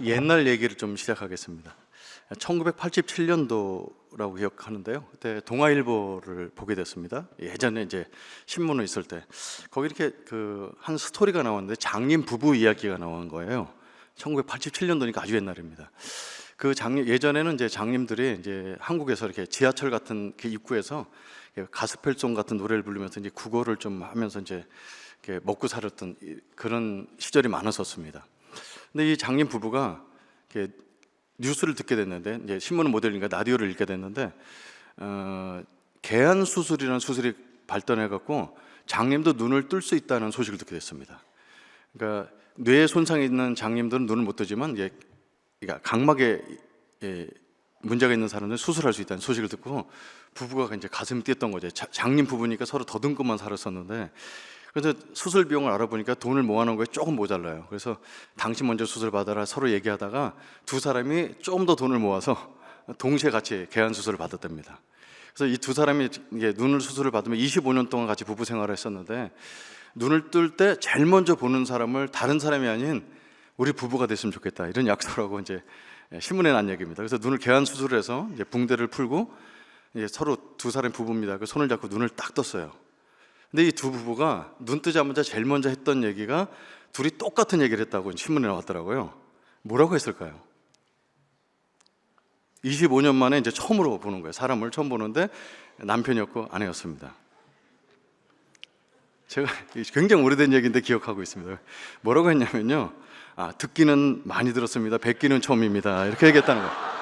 옛날 얘기를 좀 시작하겠습니다. 1987년도라고 기억하는데요. 그때 동아일보를 보게 됐습니다. 예전에 이제 신문에 있을 때 거기 이렇게 한 스토리가 나왔는데 장님 부부 이야기가 나온 거예요. 1987년도니까 아주 옛날입니다. 예전에는 이제 장님들이 이제 한국에서 이렇게 지하철 같은 그 입구에서 가스펠송 같은 노래를 부르면서 이제 국어를 좀 하면서 이제 이렇게 먹고 살았던 그런 시절이 많았었습니다. 근데 이 장님 부부가 이렇게 뉴스를 듣게 됐는데, 이제 신문은 못 읽으니까 라디오를 읽게 됐는데, 개안 수술이라는 수술이 발전해 갖고 장님도 눈을 뜰 수 있다는 소식을 듣게 됐습니다. 그러니까 뇌에 손상이 있는 장님들은 눈을 못 뜨지만, 그러니까 각막에 문제가 있는 사람들은 수술할 수 있다는 소식을 듣고 부부가 이제 가슴이 뛰었던 거죠. 장님 부부니까 서로 더듬고만 살았었는데, 그래서 수술 비용을 알아보니까 돈을 모아놓은 거에 조금 모자라요. 그래서 당신 먼저 수술 받아라 서로 얘기하다가 두 사람이 좀 더 돈을 모아서 동시에 같이 개안 수술을 받았답니다. 그래서 이 두 사람이 이게 눈을 수술을 받으면 25년 동안 같이 부부 생활을 했었는데, 눈을 뜰 때 제일 먼저 보는 사람을 다른 사람이 아닌 우리 부부가 됐으면 좋겠다, 이런 약속을 하고 이제 신문에 난 얘기입니다. 그래서 눈을 개안 수술을 해서 이제 붕대를 풀고 이제 서로 두 사람 부부입니다. 그 손을 잡고 눈을 딱 떴어요. 근데 이 두 부부가 눈 뜨자마자 제일 먼저 했던 얘기가 둘이 똑같은 얘기를 했다고 신문에 나왔더라고요. 뭐라고 했을까요? 25년 만에 이제 처음으로 보는 거예요. 사람을 처음 보는데 남편이었고 아내였습니다. 제가 굉장히 오래된 얘기인데 기억하고 있습니다. 뭐라고 했냐면요, 듣기는 많이 들었습니다, 뵙기는 처음입니다, 이렇게 얘기했다는 거예요.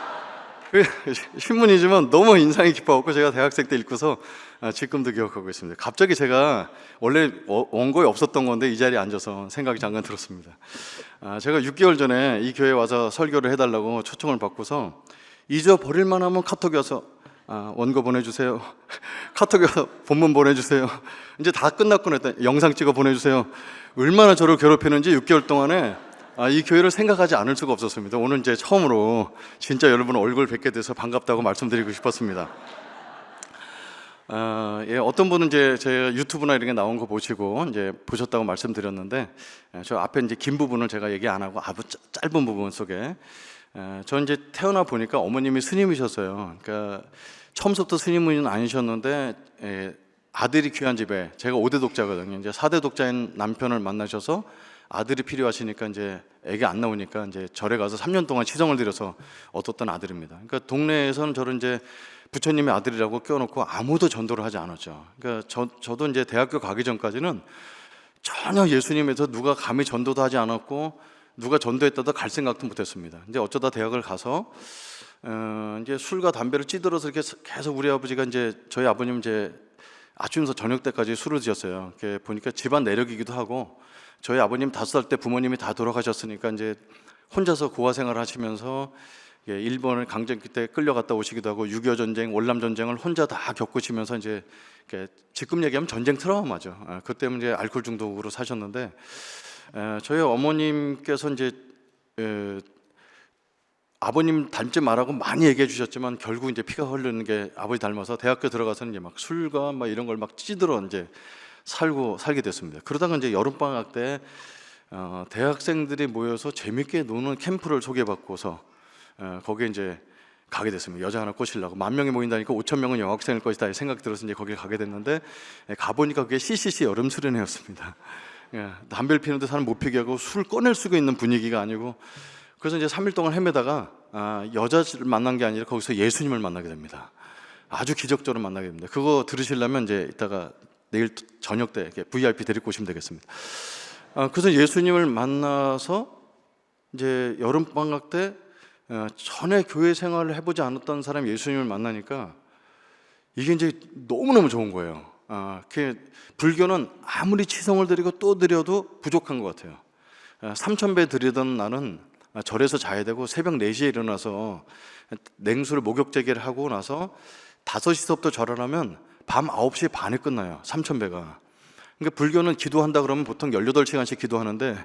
신문이지만 너무 인상이 깊어갖고 제가 대학생 때 읽고서 지금도 기억하고 있습니다. 갑자기 제가 원래 원고에 없었던 건데 이 자리에 앉아서 생각이 잠깐 들었습니다. 제가 6개월 전에 이 교회에 와서 설교를 해달라고 초청을 받고서 잊어버릴 만하면 카톡이 와서 원고 보내주세요, 카톡이 와서 본문 보내주세요, 이제 다 끝났구나 했더니 영상 찍어 보내주세요. 얼마나 저를 괴롭히는지 6개월 동안에 이 교회를 생각하지 않을 수가 없었습니다. 오늘 이제 처음으로 진짜 여러분 얼굴 뵙게 돼서 반갑다고 말씀드리고 싶었습니다. 어떤 분은 이제 제가 유튜브나 이런 게 나온 거 보시고 이제 보셨다고 말씀드렸는데, 저 앞에 이제 긴 부분을 제가 얘기 안 하고 아주 짧은 부분 속에, 저 이제 태어나 보니까 어머님이 스님이셨어요. 그러니까 처음부터 스님은 아니셨는데 아들이 귀한 집에, 제가 5대 독자거든요. 이제 4대 독자인 남편을 만나셔서 아들이 필요하시니까 이제 애기 안 나오니까 이제 절에 가서 3년 동안 치성을 드려서 얻었던 아들입니다. 그러니까 동네에서는 저를 이제 부처님의 아들이라고 껴놓고 아무도 전도를 하지 않았죠. 그러니까 저도 이제 대학교 가기 전까지는 전혀 예수님에서 누가 감히 전도도 하지 않았고 누가 전도했다도 갈 생각도 못했습니다. 이제 어쩌다 대학을 가서 이제 술과 담배를 찌들어서 이렇게 계속 우리 아버지가 이제 저희 아버님 이제 아침에서 저녁 때까지 술을 드셨어요. 이렇게 보니까 집안 내력이기도 하고, 저희 아버님 5살 때 부모님이 다 돌아가셨으니까 이제 혼자서 고아 생활을 하시면서 일본을 강점기 때 끌려갔다 오시기도 하고 6.25 전쟁, 월남 전쟁을 혼자 다 겪으시면서 이제 지금 얘기하면 전쟁 트라우마죠. 그 때문에 이제 알코올 중독으로 사셨는데, 저희 어머님께서 이제 아버님 닮지 말라고 많이 얘기해 주셨지만 결국 이제 피가 흐르는 게 아버지 닮아서 대학교 들어가서는 이제 막 술과 막 이런 걸 막 찌들어 이제 살게 됐습니다. 그러다가 이제 여름방학 때 대학생들이 모여서 재밌게 노는 캠프를 소개받고서 거기에 이제 가게 됐습니다. 여자 하나 꼬시려고 10,000명이 모인다니까 5,000명은 여학생일 것이다 생각이 들어서 이제 거기 가게 됐는데, 가보니까 그게 CCC 여름 수련회였습니다. 담배를 피우는데 사람 못 피게 하고 술 꺼낼 수가 있는 분위기가 아니고, 그래서 이제 3일 동안 헤매다가 여자를 만난 게 아니라 거기서 예수님을 만나게 됩니다. 아주 기적적으로 만나게 됩니다. 그거 들으시려면 이제 이따가 내일 저녁 때 VIP 데리고 오시면 되겠습니다. 그래서 예수님을 만나서 이제 여름방학 때 전에 교회 생활을 해보지 않았던 사람 예수님을 만나니까 이게 이제 너무너무 좋은 거예요. 불교는 아무리 치성을 드리고 또 드려도 부족한 것 같아요. 3,000배 드리던 나는 절에서 자야 되고 새벽 4시에 일어나서 냉수를 목욕제기를 하고 나서 5시서부터 절을 하면 밤 9시 반에 끝나요. 3,000배가. 그러니까 불교는 기도한다 그러면 보통 18시간씩 기도하는데,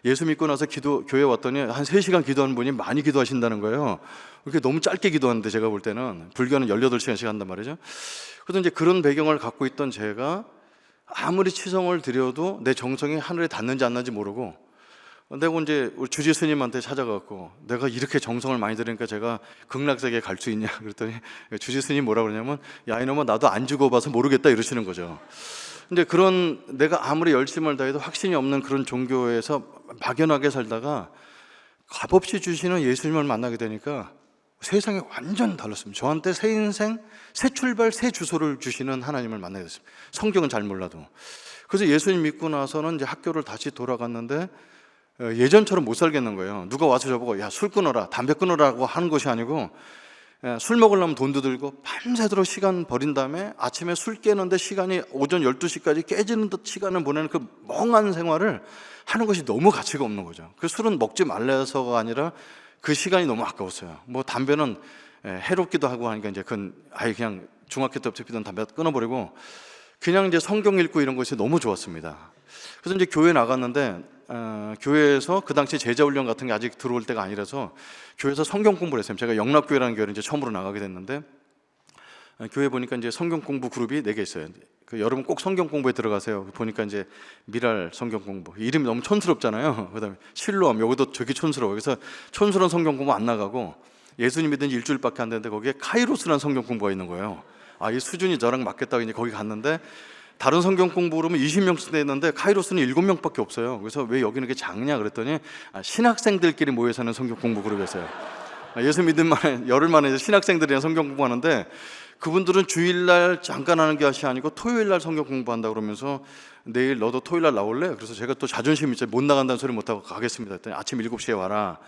예수 믿고 나서 교회 왔더니 한 3시간 기도하는 분이 많이 기도하신다는 거예요. 그렇게 너무 짧게 기도하는데, 제가 볼 때는 불교는 18시간씩 한단 말이죠. 그래서 이제 그런 배경을 갖고 있던 제가 아무리 치성을 드려도 내 정성이 하늘에 닿는지 안 닿는지 모르고 내가 이제 우리 주지 스님한테 찾아가고 내가 이렇게 정성을 많이 들으니까 제가 극락세계에 갈 수 있냐 그랬더니 주지 스님 뭐라 그러냐면 야 이놈아 나도 안 죽어봐서 모르겠다 이러시는 거죠. 근데 그런 내가 아무리 열심을 다해도 확신이 없는 그런 종교에서 막연하게 살다가 값없이 주시는 예수님을 만나게 되니까 세상이 완전 달랐습니다. 저한테 새 인생, 새 출발, 새 주소를 주시는 하나님을 만나게 됐습니다. 성경은 잘 몰라도. 그래서 예수님 믿고 나서는 이제 학교를 다시 돌아갔는데 예전처럼 못 살겠는 거예요. 누가 와서 저보고 야 술 끊어라, 담배 끊어라고 하는 것이 아니고 술 먹으려면 돈도 들고 밤새도록 시간 버린 다음에 아침에 술 깨는데 시간이 오전 12시까지 깨지는 듯 시간을 보내는 그 멍한 생활을 하는 것이 너무 가치가 없는 거죠. 그 술은 먹지 말라서가 아니라 그 시간이 너무 아까웠어요. 뭐 담배는 해롭기도 하고 하니까 이제 그건 아예 그냥 중학교 때부터 피던 담배 끊어버리고 그냥 이제 성경 읽고 이런 것이 너무 좋았습니다. 그래서 이제 교회 나갔는데 교회에서 그 당시 제자훈련 같은 게 아직 들어올 때가 아니라서 교회에서 성경 공부를 했어요. 제가 영락교회라는 교회를 이제 처음으로 나가게 됐는데 교회 보니까 이제 성경 공부 그룹이 4개 있어요. 여러분 꼭 성경 공부에 들어가세요. 보니까 이제 미랄 성경 공부 이름이 너무 촌스럽잖아요. 그다음에 실로암 여기도 되게 촌스러워. 그래서 촌스러운 성경 공부 안 나가고 예수님 믿은 지 일주일밖에 안 됐는데 거기에 카이로스라는 성경 공부가 있는 거예요. 아, 이 수준이 저랑 맞겠다고 이제 거기 갔는데 다른 성경 공부 그러면 20명씩 되는데 카이로스는 7명밖에 없어요. 그래서 왜 여기는 이렇게 작냐 그랬더니 신학생들끼리 모여 사는 성경 공부 그룹이었어요. 예수 믿은 만에 열흘 만에 신학생들이랑 성경 공부하는데 그분들은 주일날 잠깐 하는 것이 아니고 토요일날 성경 공부한다 그러면서 내일 너도 토요일날 나올래? 그래서 제가 또 자존심이 있어요. 못 나간다는 소리 못하고 가겠습니다 했더니 아침 7시에 와라.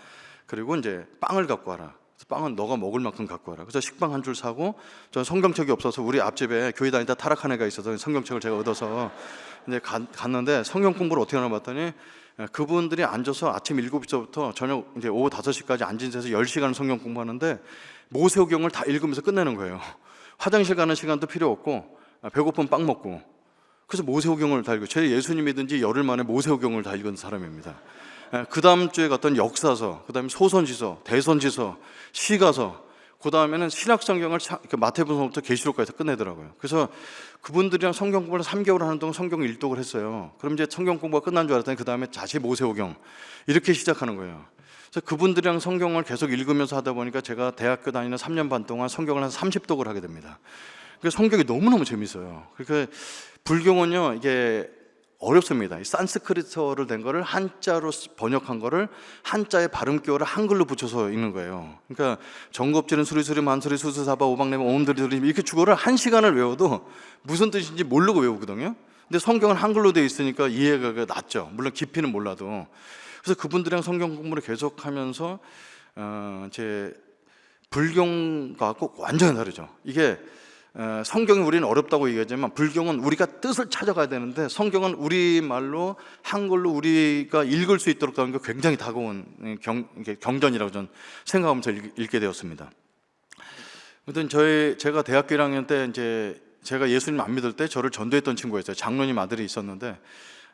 그리고 이제 빵을 갖고 와라. 빵은 너가 먹을 만큼 갖고 와라. 그래서 식빵 한 줄 사고 저는 성경책이 없어서 우리 앞집에 교회 다니다 타락한 애가 있어서 성경책을 제가 얻어서 이제 갔는데 성경 공부를 어떻게 하나 봤더니 그분들이 앉아서 아침 7시부터 저녁 이제 오후 5시까지 앉은 데서 10시간 성경 공부하는데 모세오경을 다 읽으면서 끝내는 거예요. 화장실 가는 시간도 필요 없고 배고픈 빵 먹고 그래서 모세오경을 다 읽고 제 예수님 믿은지 열흘 만에 모세오경을 다 읽은 사람입니다. 그 다음 주에 갔던 역사서, 그 다음에 소선지서, 대선지서, 시가서, 그 다음에는 신약성경을 마태복음부터 계시록까지 끝내더라고요. 그래서 그분들이랑 성경 공부를 3개월 하는 동안 성경 일독을 했어요. 그럼 이제 성경 공부가 끝난 줄 알았더니 그 다음에 자체 모세오경 이렇게 시작하는 거예요. 그래서 그분들이랑 성경을 계속 읽으면서 하다 보니까 제가 대학교 다니는 3년 반 동안 성경을 한 30독을 하게 됩니다. 그래서 성경이 너무너무 재밌어요. 그러니까 불경은요 이게 어렵습니다. 이 산스크리트어를 된 거를 한자로 번역한 거를 한자의 발음교를 한글로 붙여서 읽는 거예요. 그러니까 정겁지는 수리수리 만수리 수수사바 오박내면 오음들이 이렇게 주어를 1시간을 외워도 무슨 뜻인지 모르고 외우거든요. 근데 성경은 한글로 되어 있으니까 이해가 낫죠. 물론 깊이는 몰라도. 그래서 그분들이랑 성경 공부를 계속하면서 제 불경과 꼭 완전히 다르죠. 이게 성경이 우리는 어렵다고 얘기하지만 불경은 우리가 뜻을 찾아가야 되는데 성경은 우리말로 한글로 우리가 읽을 수 있도록 하는 게 굉장히 다가온 경전이라고 저는 생각하면서 읽게 되었습니다. 아무튼 제가 대학교 1학년 때 이제 제가 예수님 안 믿을 때 저를 전도했던 친구였어요. 장로님 아들이 있었는데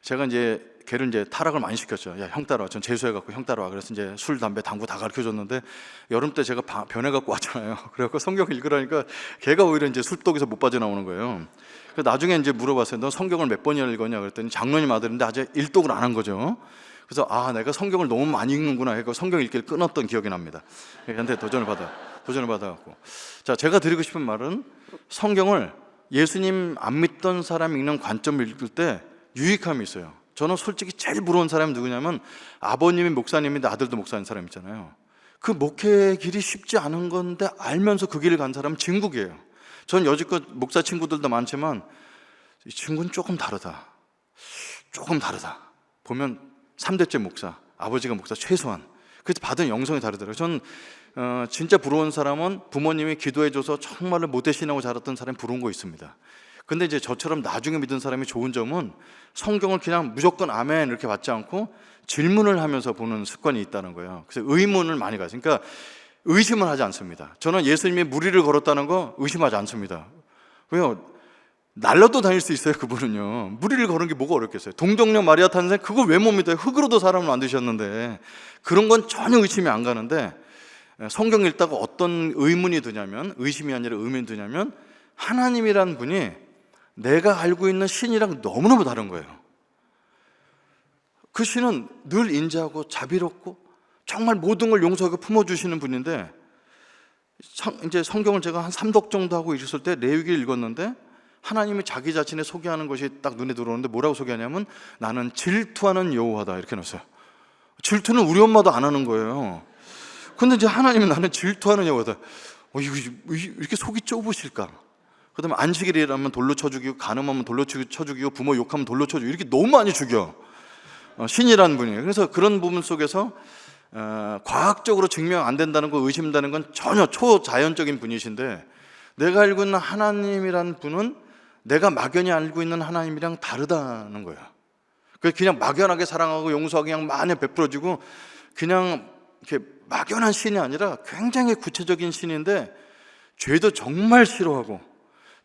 제가 이제 걔를 이제 타락을 많이 시켰죠. 야, 형 따라와. 전 재수해갖고 형 따라와. 그래서 이제 술, 담배, 당구 다 가르쳐줬는데 여름 때 제가 변해갖고 왔잖아요. 그래갖고 성경을 읽으라니까 걔가 오히려 이제 술독에서 못 빠져나오는 거예요. 그래서 나중에 이제 물어봤어요. 너 성경을 몇 번이나 읽었냐? 그랬더니 장로님 아들인데 아직 일독을 안 한 거죠. 그래서 내가 성경을 너무 많이 읽는구나 해서 성경 읽기를 끊었던 기억이 납니다. 걔한테 도전을 받아갖고. 자, 제가 드리고 싶은 말은 성경을 예수님 안 믿던 사람이 읽는 관점을 읽을 때 유익함이 있어요. 저는 솔직히 제일 부러운 사람이 누구냐면 아버님이 목사님인데 아들도 목사인 사람 있잖아요. 그 목회 길이 쉽지 않은 건데 알면서 그 길을 간 사람은 진국이에요. 전 여지껏 목사 친구들도 많지만 이 친구는 조금 다르다. 보면 3대째 목사, 아버지가 목사 최소한. 그래서 받은 영성이 다르더라고요. 전 진짜 부러운 사람은 부모님이 기도해줘서 정말로 모태신앙으로 자랐던 사람이 부러운 거 있습니다. 근데 이제 저처럼 나중에 믿은 사람이 좋은 점은 성경을 그냥 무조건 아멘 이렇게 받지 않고 질문을 하면서 보는 습관이 있다는 거예요. 그래서 의문을 많이 가요. 그러니까 의심을 하지 않습니다. 저는 예수님이 무리를 걸었다는 거 의심하지 않습니다. 왜요? 날라도 다닐 수 있어요. 그분은요. 무리를 걸은 게 뭐가 어렵겠어요. 동정녀 마리아 탄생 그걸 왜 못 믿어요? 흙으로도 사람을 만드셨는데. 그런 건 전혀 의심이 안 가는데 성경 읽다가 어떤 의문이 드냐면, 의심이 아니라 의문이 드냐면 하나님이란 분이 내가 알고 있는 신이랑 너무너무 다른 거예요. 그 신은 늘 인자하고 자비롭고 정말 모든 걸 용서하고 품어주시는 분인데, 이제 성경을 제가 한 3독 정도 하고 있었을 때 레위기를 읽었는데 하나님이 자기 자신을 소개하는 것이 딱 눈에 들어오는데 뭐라고 소개하냐면 나는 질투하는 여호와다 이렇게 넣었어요. 질투는 우리 엄마도 안 하는 거예요. 근데 이제 하나님은 나는 질투하는 여호와다. 이렇게 속이 좁으실까? 그 다음에 안식일이라면 돌로 쳐 죽이고, 간음하면 돌로 쳐 죽이고, 부모 욕하면 돌로 쳐 죽이고, 이렇게 너무 많이 죽여. 신이라는 분이에요. 그래서 그런 부분 속에서 과학적으로 증명 안 된다는 거, 의심된다는 건 전혀 초자연적인 분이신데, 내가 알고 있는 하나님이란 분은 내가 막연히 알고 있는 하나님이랑 다르다는 거예요. 그냥 막연하게 사랑하고 용서하고 그냥 많이 베풀어주고 그냥 이렇게 막연한 신이 아니라 굉장히 구체적인 신인데, 죄도 정말 싫어하고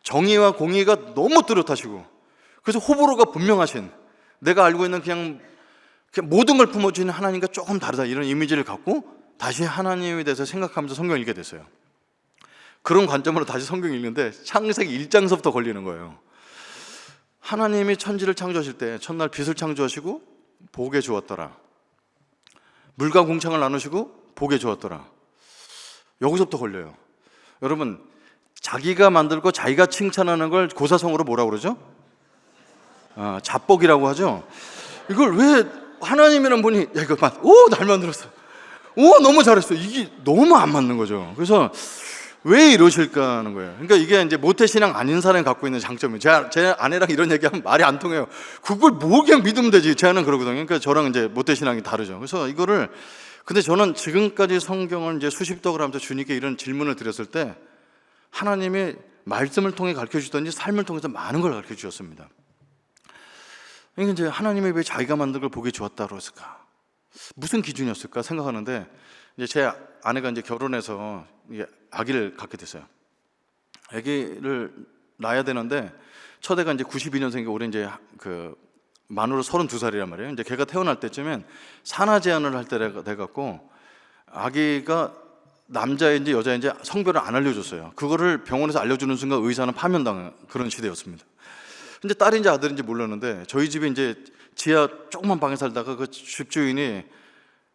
정의와 공의가 너무 뚜렷하시고, 그래서 호불호가 분명하신, 내가 알고 있는 그냥 모든 걸 품어주는 하나님과 조금 다르다, 이런 이미지를 갖고 다시 하나님에 대해서 생각하면서 성경을 읽게 됐어요. 그런 관점으로 다시 성경 읽는데 창세기 1장서부터 걸리는 거예요. 하나님이 천지를 창조하실 때 첫날 빛을 창조하시고 보게 주었더라. 물과 공창을 나누시고 보게 주었더라. 여기서부터 걸려요. 여러분, 자기가 만들고 자기가 칭찬하는 걸 고사성어로 뭐라고 그러죠? 자뻑이라고 하죠. 이걸 왜 하나님이란 분이 야 이거 잘 만들었어, 너무 잘했어, 이게 너무 안 맞는 거죠. 그래서 왜 이러실까 하는 거예요. 그러니까 이게 이제 모태신앙 아닌 사람이 갖고 있는 장점이에요. 제 아내랑 이런 얘기하면 말이 안 통해요. 그걸 뭐 그냥 믿으면 되지. 제 아내는 그러거든요. 그러니까 저랑 이제 모태신앙이 다르죠. 그래서 이거를, 근데 저는 지금까지 성경을 이제 수십 독을 하면서 주님께 이런 질문을 드렸을 때 하나님이 말씀을 통해 가르쳐 주시든지 삶을 통해서 많은 걸 가르쳐 주셨습니다. 그러니까 이제 하나님이 왜 자기가 만든 걸 보기 좋았다고 했을까? 무슨 기준이었을까 생각하는데, 이제 제 아내가 이제 결혼해서 아기를 갖게 됐어요. 아기를 낳아야 되는데 첫 애가 이제 92년생이고 올해 이제 만으로 32살이란 말이에요. 이제 걔가 태어날 때쯤엔 산하 제한을 할 때가 돼갖고 아기가 남자인지 여자인지 성별을 안 알려줬어요. 그거를 병원에서 알려주는 순간 의사는 파면당한 그런 시대였습니다. 근데 딸인지 아들인지 몰랐는데 저희 집에 이제 지하 조그만 방에 살다가 그 집주인이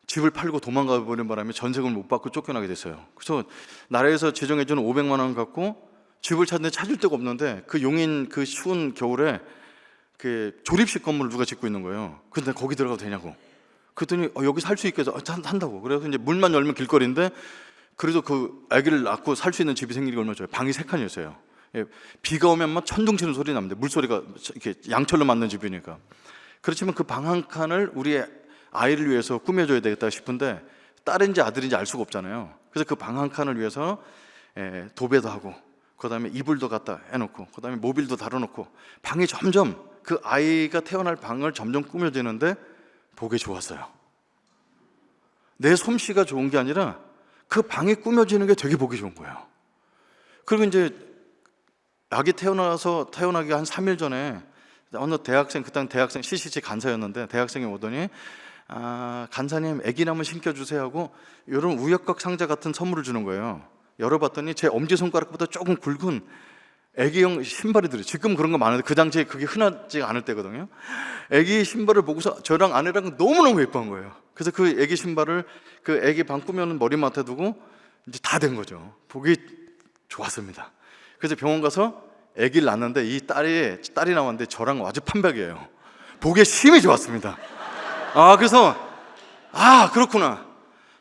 집을 팔고 도망가 버린 바람에 전세금을 못 받고 쫓겨나게 됐어요. 그래서 나라에서 지정해주는 500만 원 갖고 집을 찾는데 찾을 데가 없는데 그 용인 그 추운 겨울에 그 조립식 건물을 누가 짓고 있는 거예요. 근데 거기 들어가도 되냐고. 그랬더니 여기 살 수 있게 해서 한다고. 그래서 이제 문만 열면 길거리인데, 그래도 그 아기를 낳고 살 수 있는 집이 생기는 게 얼마 전에 방이 3칸이었어요. 비가 오면 막 천둥 치는 소리 납니다. 물소리가 이렇게 양철로 맞는 집이니까. 그렇지만 그 방 한 칸을 우리 아이를 위해서 꾸며줘야 되겠다 싶은데 딸인지 아들인지 알 수가 없잖아요. 그래서 그 방 한 칸을 위해서 도배도 하고, 그 다음에 이불도 갖다 해놓고, 그 다음에 모빌도 달아놓고, 방이 점점 그 아이가 태어날 방을 점점 꾸며지는데 보기 좋았어요. 내 솜씨가 좋은 게 아니라 그 방이 꾸며지는 게 되게 보기 좋은 거예요. 그리고 이제 아기 태어나기 한 3일 전에 어느 대학생, 그때 대학생 CCC 간사였는데 대학생이 오더니 간사님 아기나무 신겨주세요 하고 이런 우역각 상자 같은 선물을 주는 거예요. 열어봤더니 제 엄지손가락보다 조금 굵은 아기용 신발이 들어요. 지금 그런 거 많은데 그 당시에 그게 흔하지 않을 때거든요. 아기 신발을 보고서 저랑 아내랑 너무너무 예뻐한 거예요. 그래서 그 아기 신발을 그 아기 방 꾸며놓은 머리맡에 두고 이제 다 된 거죠. 보기 좋았습니다. 그래서 병원 가서 아기를 낳았는데 이 딸이 나왔는데 저랑 아주 판박이에요. 보기에 심히 좋았습니다. 그래서 그렇구나.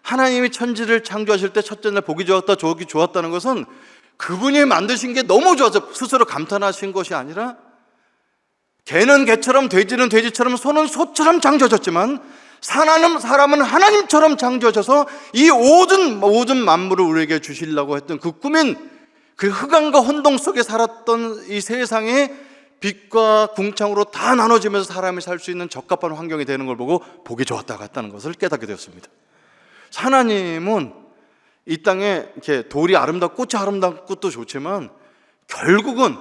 하나님이 천지를 창조하실 때 첫째 날 보기 좋았다, 조기 좋았다는 것은 그분이 만드신 게 너무 좋아서 스스로 감탄하신 것이 아니라, 개는 개처럼 돼지는 돼지처럼 소는 소처럼 창조하셨지만 사람은 하나님처럼 창조하셔서 이 모든 만물을 우리에게 주시려고 했던 그 꿈인 그 흑암과 혼동 속에 살았던 이 세상에 빛과 궁창으로 다 나눠지면서 사람이 살 수 있는 적합한 환경이 되는 걸 보고 보기 좋았다고 했다는 것을 깨닫게 되었습니다. 하나님은 이 땅에 이렇게 돌이 아름답고 꽃이 아름다운 것도 좋지만 결국은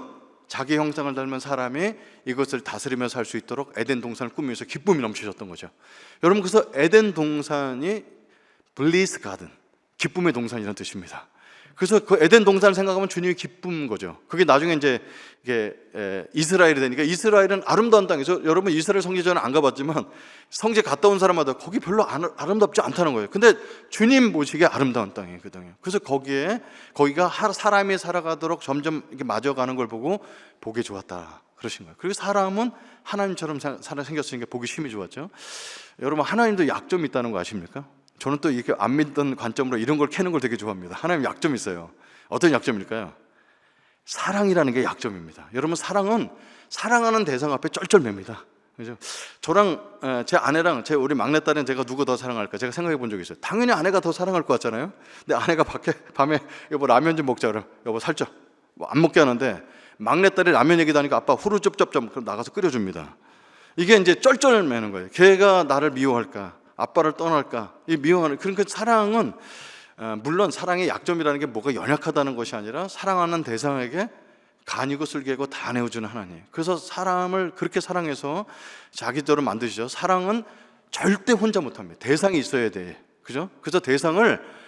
자기 형상을 닮은 사람이 이것을 다스리며 살 수 있도록 에덴 동산을 꾸미면서 기쁨이 넘치셨던 거죠. 여러분, 그래서 에덴 동산이 블리스 가든, 기쁨의 동산이라는 뜻입니다. 그래서 그 에덴 동산을 생각하면 주님이 기쁜 거죠. 그게 나중에 이제 이게 이스라엘이 되니까, 이스라엘은 아름다운 땅이죠. 여러분 이스라엘 성지전은 안 가봤지만 성지 갔다 온 사람마다 거기 별로 아름답지 않다는 거예요. 근데 주님 보시기에 아름다운 땅이거든요. 그래서 거기가 사람이 살아가도록 점점 이렇게 맞아가는 걸 보고 보기 좋았다 그러신 거예요. 그리고 사람은 하나님처럼 생겼으니까 보기 심히 좋았죠. 여러분 하나님도 약점이 있다는 거 아십니까? 저는 또 이렇게 안 믿던 관점으로 이런 걸 캐는 걸 되게 좋아합니다. 하나님 약점이 있어요. 어떤 약점일까요? 사랑이라는 게 약점입니다. 여러분 사랑은 사랑하는 대상 앞에 쩔쩔맵니다. 그죠? 저랑 제 아내랑 우리 막내딸은 제가 누구 더 사랑할까 제가 생각해 본 적이 있어요. 당연히 아내가 더 사랑할 것 같잖아요. 근데 아내가 밤에 여보 라면 좀 먹자 그럼 여보 살쪄 뭐 안 먹게 하는데, 막내딸이 라면 얘기하니까 아빠 후루쩝쩝쩝 그럼 나가서 끓여줍니다. 이게 이제 쩔쩔매는 거예요. 걔가 나를 미워할까, 아빠를 떠날까, 이 미워하는. 그러니까 사랑은 물론 사랑의 약점이라는 게 뭐가 연약하다는 것이 아니라 사랑하는 대상에게 간이고 쓸개고 다 내어주는 하나님. 그래서 사람을 그렇게 사랑해서 자기대로 만드시죠. 사랑은 절대 혼자 못합니다. 대상이 있어야 돼. 그죠? 그래서 대상을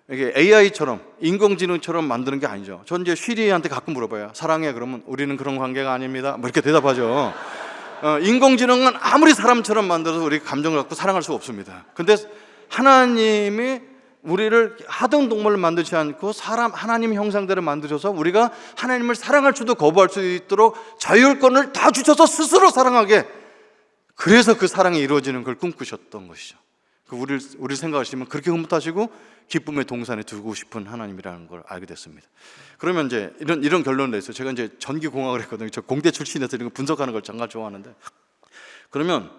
이게 AI처럼 인공지능처럼 만드는 게 아니죠. 전 이제 쉬리한테 가끔 물어봐요. 사랑해? 그러면 우리는 그런 관계가 아닙니다. 뭐 이렇게 대답하죠. 인공지능은 아무리 사람처럼 만들어서 우리 감정을 갖고 사랑할 수가 없습니다. 근데 하나님이 우리를 하등 동물을 만들지 않고 하나님 형상대로 만드셔서 우리가 하나님을 사랑할 수도 거부할 수 있도록 자율권을 다 주셔서 스스로 사랑하게, 그래서 그 사랑이 이루어지는 걸 꿈꾸셨던 것이죠. 우리 생각하시면 그렇게 흐뭇하시고 기쁨의 동산에 두고 싶은 하나님이라는 걸 알게 됐습니다. 그러면 이제 이런 결론을 냈어요. 제가 이제 전기공학을 했거든요. 저 공대 출신에서 이런 거 분석하는 걸 정말 좋아하는데, 그러면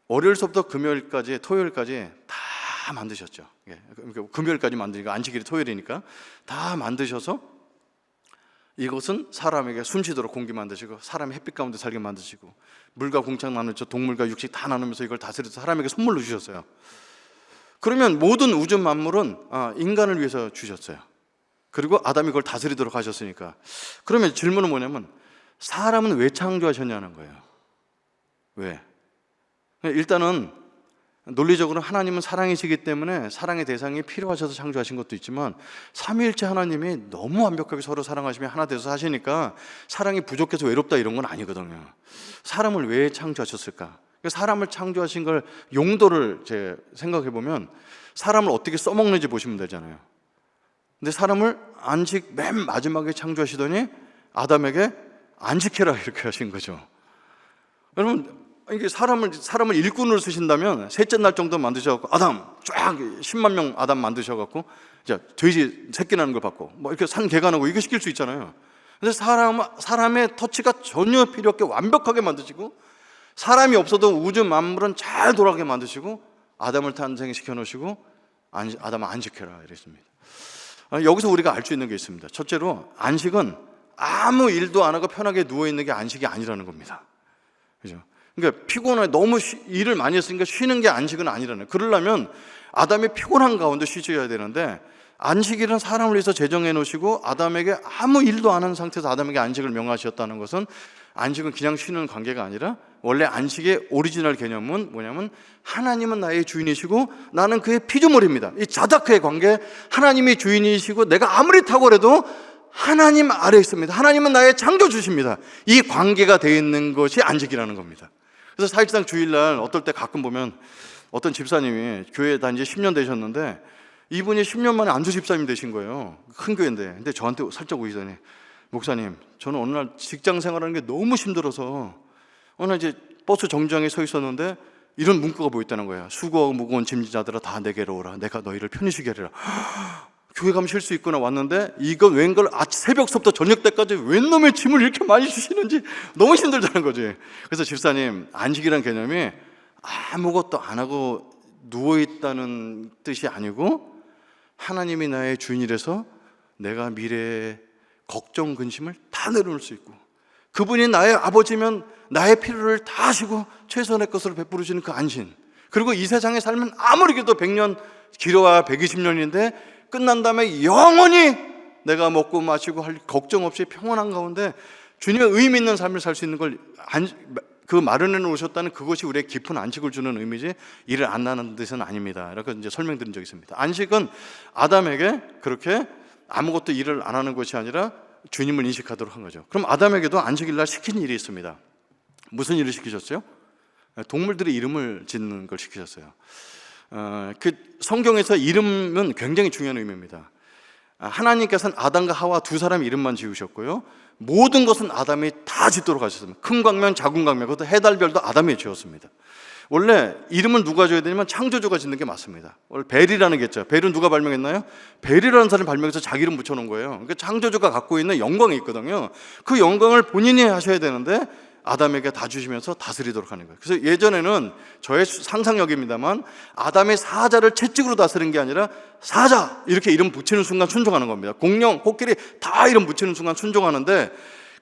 월요일서부터 금요일까지 토요일까지 다 만드셨죠. 그러니까 금요일까지 만드니까 안식일이 토요일이니까 다 만드셔서 이것은 사람에게 숨쉬도록 공기 만드시고 사람이 햇빛 가운데 살게 만드시고 물과 공창 나누죠. 동물과 육식 다 나누면서 이걸 다스려서 사람에게 선물로 주셨어요. 그러면 모든 우주 만물은 인간을 위해서 주셨어요. 그리고 아담이 그걸 다스리도록 하셨으니까, 그러면 질문은 뭐냐면 사람은 왜 창조하셨냐는 거예요. 왜? 일단은 논리적으로 하나님은 사랑이시기 때문에 사랑의 대상이 필요하셔서 창조하신 것도 있지만, 삼위일체 하나님이 너무 완벽하게 서로 사랑하시며 하나 돼서 사시니까 사랑이 부족해서 외롭다 이런 건 아니거든요. 사람을 왜 창조하셨을까? 사람을 창조하신 걸 용도를 생각해 보면 사람을 어떻게 써먹는지 보시면 되잖아요. 근데 사람을 안식 맨 마지막에 창조하시더니 아담에게 안식해라 이렇게 하신 거죠. 여러분 이게 사람을 일꾼으로 쓰신다면 셋째 날 정도 만드셔갖고 아담 쫙 10만 명 아담 만드셔갖고 이제 돼지 새끼 나는 걸 받고 뭐 이렇게 산 개간하고 이거 시킬 수 있잖아요. 근데 사람의 터치가 전혀 필요 없게 완벽하게 만드시고, 사람이 없어도 우주 만물은 잘 돌아가게 만드시고 아담을 탄생시켜 놓으시고 아담을 안식해라 이랬습니다. 여기서 우리가 알 수 있는 게 있습니다. 첫째로 안식은 아무 일도 안 하고 편하게 누워있는 게 안식이 아니라는 겁니다. 그죠? 그러니까 피곤해 너무 일을 많이 했으니까 쉬는 게 안식은 아니라는. 그러려면 아담이 피곤한 가운데 쉬셔야 되는데, 안식일은 사람을 위해서 제정해 놓으시고 아담에게 아무 일도 안 한 상태에서 아담에게 안식을 명하셨다는 것은, 안식은 그냥 쉬는 관계가 아니라 원래 안식의 오리지널 개념은 뭐냐면 하나님은 나의 주인이시고 나는 그의 피조물입니다. 이 자다크의 관계, 하나님이 주인이시고 내가 아무리 탁월해도 하나님 아래에 있습니다. 하나님은 나의 창조주십니다. 이 관계가 되어 있는 것이 안식이라는 겁니다. 그래서 사실상 주일날 어떨 때 가끔 보면 어떤 집사님이 교회 다닌 지 10년 되셨는데 이분이 10년 만에 안수 집사님이 되신 거예요. 큰 교회인데. 근데 저한테 살짝 오시더니, 목사님, 저는 어느 날 직장 생활하는 게 너무 힘들어서 어느 날 이제 버스 정류장에 서 있었는데 이런 문구가 보였다는 거예요. 수고하고 무거운 짐자들아 다 내게로 오라. 내가 너희를 편히 쉬게 하리라. 교회 가면 쉴 수 있구나. 왔는데 이거 웬걸 새벽서부터 저녁 때까지 웬 놈의 짐을 이렇게 많이 주시는지 너무 힘들다는 거지. 그래서 집사님, 안식이란 개념이 아무것도 안 하고 누워있다는 뜻이 아니고 하나님이 나의 주인이라서 내가 미래에 걱정, 근심을 다 내려놓을 수 있고, 그분이 나의 아버지면 나의 필요를 다 하시고 최선의 것으로 베풀으시는 그 안심, 그리고 이 세상에 살면 아무리 그래도 100년, 길어야 120년인데 끝난 다음에 영원히 내가 먹고 마시고 할 걱정 없이 평안한 가운데 주님의 의미 있는 삶을 살 수 있는 걸 마련해 놓으셨다는 그것이 우리의 깊은 안식을 주는 의미지 일을 안 하는 뜻은 아닙니다. 이렇게 이제 설명드린 적이 있습니다. 안식은 아담에게 그렇게 아무것도 일을 안 하는 것이 아니라 주님을 인식하도록 한 거죠. 그럼 아담에게도 안식일 날 시킨 일이 있습니다. 무슨 일을 시키셨어요? 동물들의 이름을 짓는 걸 시키셨어요. 그 성경에서 이름은 굉장히 중요한 의미입니다. 하나님께서는 아담과 하와 두 사람 이름만 지으셨고요, 모든 것은 아담이 다 짓도록 하셨습니다. 큰 광명, 작은 광명, 그것도 해달별도 아담이 지었습니다. 원래 이름은 누가 줘야 되냐면 창조주가 짓는 게 맞습니다. 원래 벨이라는 게 있죠. 벨은 누가 발명했나요? 벨이라는 사람이 발명해서 자기 이름 붙여놓은 거예요. 그러니까 창조주가 갖고 있는 영광이 있거든요. 그 영광을 본인이 하셔야 되는데 아담에게 다 주시면서 다스리도록 하는 거예요. 그래서 예전에는 저의 상상력입니다만 아담의 사자를 채찍으로 다스린 게 아니라 사자 이렇게 이름 붙이는 순간 순종하는 겁니다. 공룡, 코끼리 다 이름 붙이는 순간 순종하는데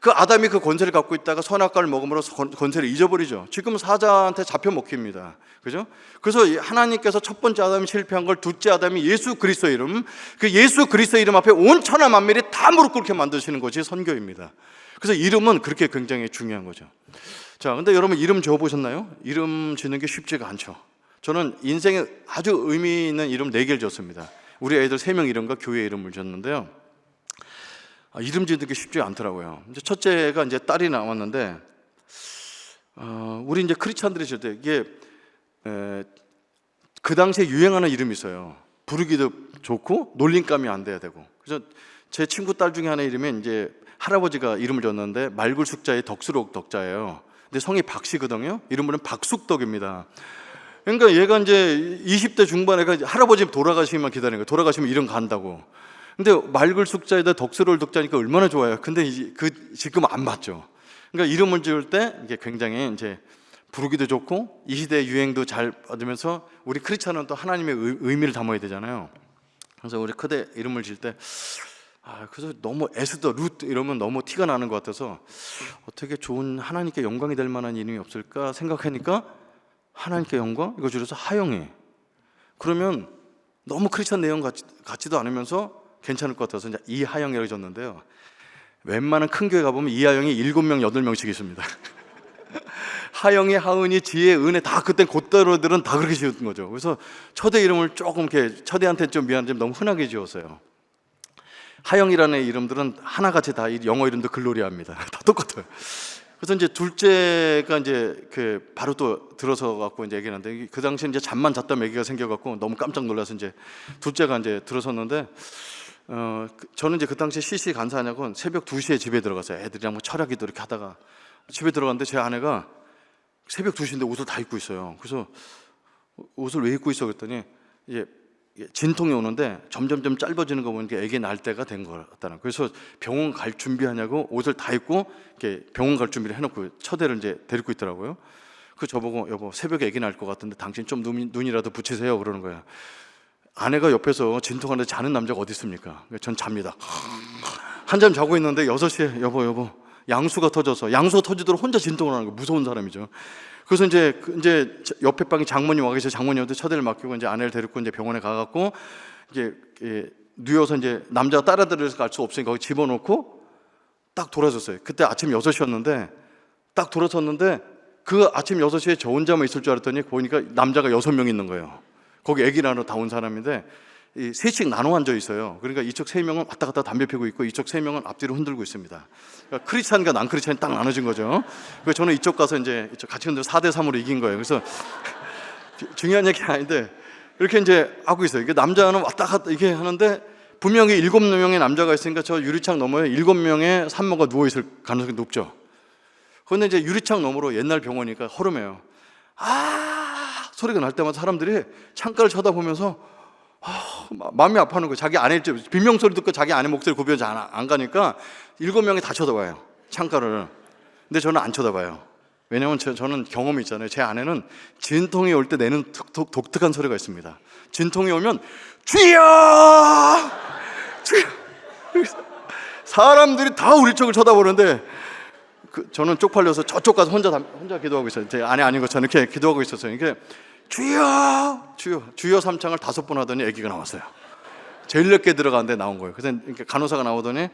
그 아담이 그 권세를 갖고 있다가 선악과를 먹음으로써 권세를 잊어버리죠. 지금 사자한테 잡혀 먹힙니다. 그죠? 그래서 하나님께서 첫 번째 아담이 실패한 걸 둘째 아담이 예수 그리스도 이름, 그 예수 그리스도 이름 앞에 온 천하 만민이 다 무릎 꿇게 만드시는 것이 선교입니다. 그래서 이름은 그렇게 굉장히 중요한 거죠. 자, 근데 여러분 이름 지어보셨나요? 이름 짓는 게 쉽지가 않죠. 저는 인생에 아주 의미 있는 이름 4개를 지었습니다. 우리 애들 3명 이름과 교회 이름을 지었는데요. 이름 짓는 게 쉽지 않더라고요. 이제 첫째가 이제 딸이 나왔는데, 우리 이제 크리스찬들이 지을 때 이게 그 당시에 유행하는 이름이 있어요. 부르기도 좋고 놀림감이 안 돼야 되고. 그래서 제 친구 딸 중에 하나 이름이 이제 할아버지가 이름을 줬는데 말굴숙자의 덕수록 덕자예요. 근데 성이 박씨거든요. 이름은 박숙덕입니다. 그러니까 얘가 이제 20대 중반에 할아버지 돌아가시기만 기다리는 거예요. 돌아가시면 이름 간다고. 근데 말굴숙자에다 덕수록 덕자니까 얼마나 좋아요. 근데 지금 안 맞죠. 그러니까 이름을 지을 때 이게 굉장히 이제 부르기도 좋고 이 시대 유행도 잘 받으면서 우리 크리스찬은 또 하나님의 의미를 담아야 되잖아요. 그래서 우리 크대 이름을 지을 때 그래서 너무 에스더, 루트 이러면 너무 티가 나는 것 같아서 어떻게 좋은 하나님께 영광이 될 만한 이름이 없을까 생각하니까 하나님께 영광? 이거 줄여서 하영이. 그러면 너무 크리스찬 내용 같지도 않으면서 괜찮을 것 같아서 이제 이하영이라고 줬는데요. 웬만한 큰 교회 가보면 이하영이 7명, 8명씩 있습니다. 하영이, 하은이, 지혜, 은혜 다 그땐 곧대로들은 다 그렇게 지은 거죠. 그래서 첫애 이름을 조금 이렇게 첫애한테 좀 미안한데 너무 흔하게 지었어요. 하영이라는 이름들은 하나같이 다 영어 이름도 글로리아입니다. 다 똑같아요. 그래서 이제 둘째가 이제 바로 또 들어서 갖고 이제 얘기하는데 그 당시에 이제 잠만 잤다 아기가 생겨갖고 너무 깜짝 놀라서 이제 둘째가 이제 들어섰는데 저는 이제 그 당시에 CC 간사하냐고 새벽 2시에 집에 들어갔어요. 애들이랑 뭐 철학기도 이렇게 하다가 집에 들어갔는데 제 아내가 새벽 2시인데 옷을 다 입고 있어요. 그래서 옷을 왜 입고 있어 그랬더니 이제 진통이 오는데 점점점 짧아지는 거 보니까 애기 날 때가 된 것 같다는. 그래서 병원 갈 준비하냐고 옷을 다 입고 이렇게 병원 갈 준비를 해놓고 첫애를 이제 데리고 있더라고요. 그 저보고 여보 새벽에 애기 날 것 같은데 당신 좀 눈이라도 붙이세요 그러는 거예요. 아내가 옆에서 진통하는데 자는 남자가 어디 있습니까? 전 잡니다. 한잠 자고 있는데 6시에 여보 양수가 터지도록 혼자 진통을 하는 거 무서운 사람이죠. 그래서 이제 옆에 방에 장모님 와 계셔서 장모님한테 첫애를 맡기고 이제 아내를 데리고 이제 병원에 가갖고 이제 누워서 이제 남자가 따라들여서 갈 수 없으니까 거기 집어넣고 딱 돌아섰어요. 그때 아침 6시였는데 딱 돌아섰는데 그 아침 6시에 저 혼자만 있을 줄 알았더니 보니까 남자가 6명 있는 거예요. 거기 애기 낳으러 다 온 사람인데 셋씩 나눠 앉아 있어요. 그러니까 이쪽 3명은 왔다 갔다 담배 피고 있고 이쪽 3명은 앞뒤로 흔들고 있습니다. 그러니까 크리스찬과 난 크리스찬이 딱 나눠진 거죠. 그래서 저는 이쪽 가서 이제 이쪽 같이 흔들어 4대3으로 이긴 거예요. 그래서 중요한 얘기 아닌데 이렇게 이제 하고 있어요. 이게 남자는 왔다 갔다 이게 하는데 분명히 7명의 남자가 있으니까 저 유리창 너머에 7명의 산모가 누워 있을 가능성이 높죠. 그런데 이제 유리창 너머로 옛날 병원이니까 허름해요. 소리가 날 때마다 사람들이 창가를 쳐다보면서 마음이 아파하는 거예요. 자기 아내 비명소리 듣고 자기 아내 목소리 구별하지 안 가니까 7명이 다 쳐다봐요 창가를. 근데 저는 안 쳐다봐요. 왜냐면 저는 경험이 있잖아요. 제 아내는 진통이 올 때 내는 독특한 소리가 있습니다. 진통이 오면 주여! 사람들이 다 우리 쪽을 쳐다보는데 저는 쪽팔려서 저쪽 가서 혼자 기도하고 있어요. 제 아내 아닌 것처럼 이렇게 기도하고 있었어요. 이게 주여 3창을 5번 하더니 아기가 나왔어요. 제일 늦게 들어가는데 나온 거예요. 그래서 간호사가 나오더니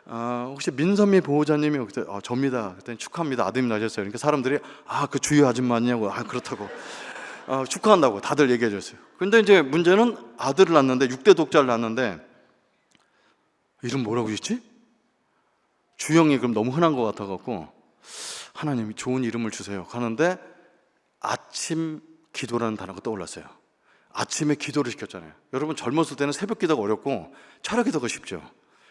혹시 민선미 보호자님이 접니다. 그랬더니 축하합니다. 아드님 나셨어요. 그러니까 사람들이 그 주여 아줌마 아니냐고 그렇다고 축하한다고 다들 얘기해 줬어요. 근데 이제 문제는 아들을 낳았는데 6대 독자를 낳았는데 이름 뭐라고 짓지? 주영이 그럼 너무 흔한 것 같아갖고 하나님이 좋은 이름을 주세요 하는데 아침 기도라는 단어가 떠올랐어요. 아침에 기도를 시켰잖아요. 여러분 젊었을 때는 새벽 기도가 어렵고 철학 기도가 쉽죠.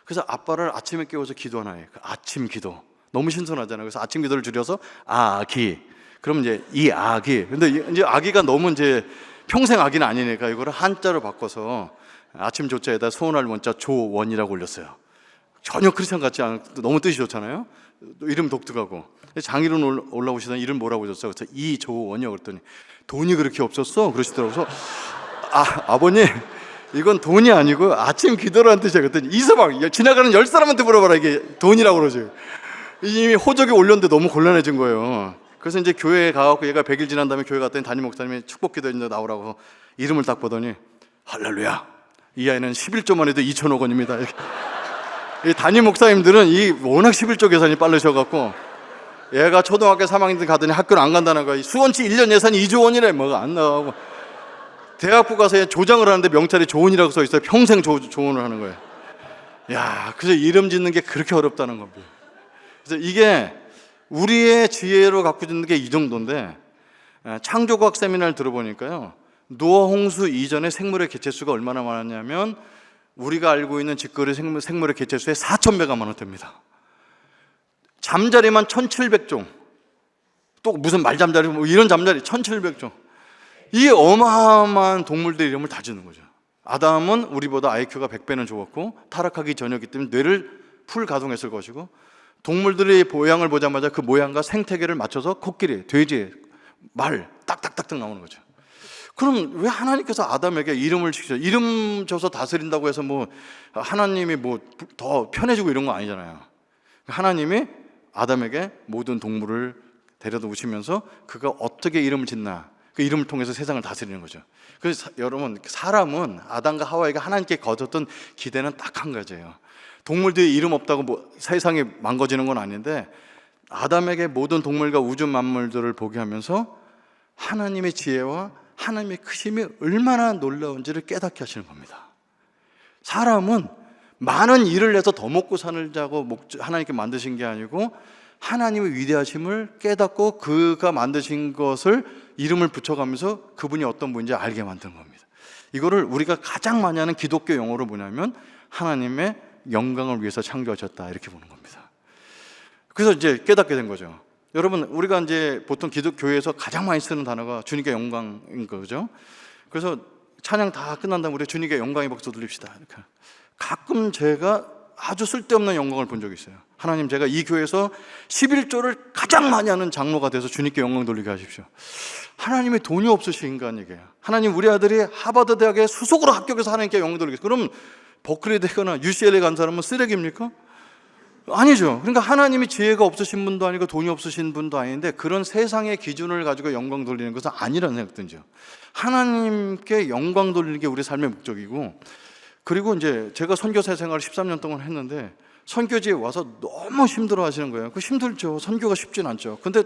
그래서 아빠를 아침에 깨워서 기도하나 해요. 그 아침 기도 너무 신선하잖아요. 그래서 아침 기도를 줄여서 아기. 그럼 이제 이 아기. 근데 이제 아기가 너무 이제 평생 아기는 아니니까 이거를 한자로 바꿔서 아침 조자에다 소원할 원자 조원이라고 올렸어요. 전혀 크리스찬 같지 않고 너무 뜻이 좋잖아요. 이름 독특하고. 장인어른 올라오시던 이름 뭐라고 줬어요? 그래서 이조원이요 그랬더니 돈이 그렇게 없었어 그러시더라고요. 그래서 아버님 이건 돈이 아니고 아침 기도라는 뜻이야. 그랬더니 이서방 지나가는 10사람한테 물어봐라 이게 돈이라고 그러지. 이미 호적이 올렸는데 너무 곤란해진 거예요. 그래서 이제 교회에 가갖고 얘가 100일 지난 다음에 교회 갔더니 담임 목사님이 축복 기도에 나오라고 이름을 딱 보더니 할렐루야 이 아이는 11조만 해도 2천억 원입니다. 이 담임 목사님들은 이 워낙 11조 계산이 빠르셔갖고 얘가 초등학교 3학년 가더니 학교를 안 간다는 거야. 수원치 1년 예산이 2조 원이래. 뭐가 안 나가고 대학부 가서 조장을 하는데 명찰이 조원이라고 써 있어요. 평생 조원을 하는 거예요. 야, 그래서 이름 짓는 게 그렇게 어렵다는 겁니다. 그래서 이게 우리의 지혜로 갖고 있는 게 이 정도인데 창조과학 세미나를 들어보니까요 노아 홍수 이전에 생물의 개체수가 얼마나 많았냐면 우리가 알고 있는 직거래 생물의 개체수의 4,000배가 많았답니다. 잠자리만 1,700종, 또 무슨 말잠자리 뭐 이런 잠자리 1,700종. 이 어마어마한 동물들 이름을 다 짓는 거죠. 아담은 우리보다 IQ가 100배는 좋았고 타락하기 전이었기 때문에 뇌를 풀 가동했을 것이고 동물들의 모양을 보자마자 그 모양과 생태계를 맞춰서 코끼리, 돼지, 말 딱딱딱딱 나오는 거죠. 그럼 왜 하나님께서 아담에게 이름을 지키죠? 이름 줘서 다스린다고 해서 뭐 하나님이 뭐 더 편해지고 이런 거 아니잖아요. 하나님이 아담에게 모든 동물을 데려다 오시면서 그가 어떻게 이름을 짓나 그 이름을 통해서 세상을 다스리는 거죠. 그래서 여러분 사람은 아담과 하와에게 하나님께 거뒀던 기대는 딱 한 가지예요. 동물들이 이름 없다고 뭐 세상이 망가지는 건 아닌데 아담에게 모든 동물과 우주 만물들을 보게 하면서 하나님의 지혜와 하나님의 크심이 얼마나 놀라운지를 깨닫게 하시는 겁니다. 사람은 많은 일을 해서 더 먹고 살자고 하나님께 만드신 게 아니고 하나님의 위대하심을 깨닫고 그가 만드신 것을 이름을 붙여가면서 그분이 어떤 분인지 알게 만드는 겁니다. 이거를 우리가 가장 많이 하는 기독교 용어로 뭐냐면 하나님의 영광을 위해서 창조하셨다 이렇게 보는 겁니다. 그래서 이제 깨닫게 된 거죠. 여러분 우리가 이제 보통 기독교회에서 가장 많이 쓰는 단어가 주님께 영광인 거죠. 그래서 찬양 다 끝난 다음에 우리 주님께 영광의 박수 돌립시다 이렇게. 가끔 제가 아주 쓸데없는 영광을 본 적이 있어요. 하나님 제가 이 교회에서 11조를 가장 많이 하는 장로가 돼서 주님께 영광 돌리게 하십시오. 하나님이 돈이 없으신 인간이게요. 하나님 우리 아들이 하버드 대학에 수석으로 합격해서 하나님께 영광 돌리겠어요. 그럼 버클리 되거나 UCLA 간 사람은 쓰레기입니까? 아니죠. 그러니까 하나님이 지혜가 없으신 분도 아니고 돈이 없으신 분도 아닌데 그런 세상의 기준을 가지고 영광 돌리는 것은 아니라는 생각 들죠. 하나님께 영광 돌리는 게 우리 삶의 목적이고, 그리고 이제 제가 선교사 생활을 13년 동안 했는데 선교지에 와서 너무 힘들어 하시는 거예요. 그 힘들죠. 선교가 쉽진 않죠. 근데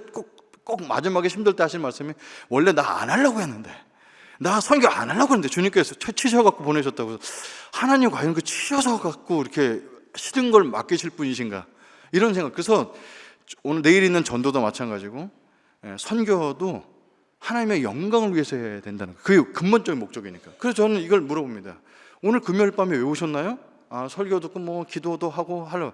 꼭 마지막에 힘들 때 하신 말씀이 원래 나 안 하려고 했는데, 나 선교 안 하려고 했는데 주님께서 치셔갖고 보내셨다고. 하나님 과연 그 치셔서 갖고 이렇게 싫은 걸 맡기실 분이신가, 이런 생각. 그래서 오늘 내일 있는 전도도 마찬가지고 선교도 하나님의 영광을 위해서 해야 된다는 거, 그게 근본적인 목적이니까. 그래서 저는 이걸 물어봅니다. 오늘 금요일 밤에 왜 오셨나요? 설교 듣고 뭐 기도도 하고 하려.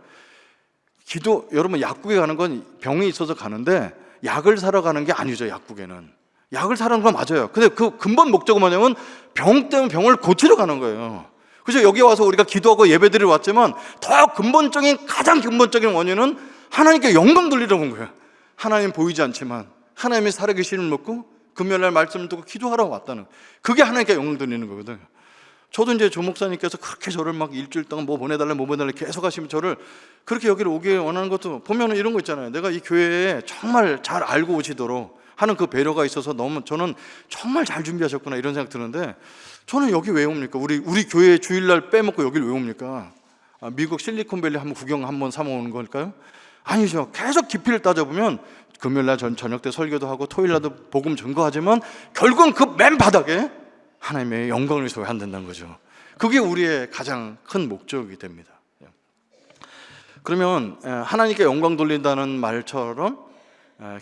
기도, 여러분 약국에 가는 건 병이 있어서 가는데 약을 사러 가는 게 아니죠. 약국에는 약을 사는 건 맞아요. 근데 그 근본 목적은 뭐냐면 병 때문에 병을 고치러 가는 거예요. 그래서 여기 와서 우리가 기도하고 예배드리러 왔지만 더 근본적인, 가장 근본적인 원인은 하나님께 영광 돌리려고 온 거예요. 하나님 보이지 않지만 하나님이 살아계심을 믿고 금요일날 말씀을 듣고 기도하러 왔다는, 그게 하나님께 영광 돌리는 거거든요. 저도 이제 조 목사님께서 그렇게 저를 막 일주일 동안 뭐 보내달라 계속 하시면 저를 그렇게 여기를 오길 원하는 것도 보면은 이런 거 있잖아요. 내가 이 교회에 정말 잘 알고 오시도록 하는 그 배려가 있어서 너무 저는 정말 잘 준비하셨구나 이런 생각 드는데, 저는 여기 왜 옵니까? 우리 교회 주일날 빼먹고 여길 왜 옵니까? 미국 실리콘밸리 한번 구경 한번 삼아오는 걸까요? 아니죠. 계속 깊이를 따져보면 금요일날 저녁 때 설교도 하고 토요일날도 복음 전거하지만 결국은 그 맨 바닥에 하나님의 영광을 위해서 한다는 거죠. 그게 우리의 가장 큰 목적이 됩니다. 그러면 하나님께 영광 돌린다는 말처럼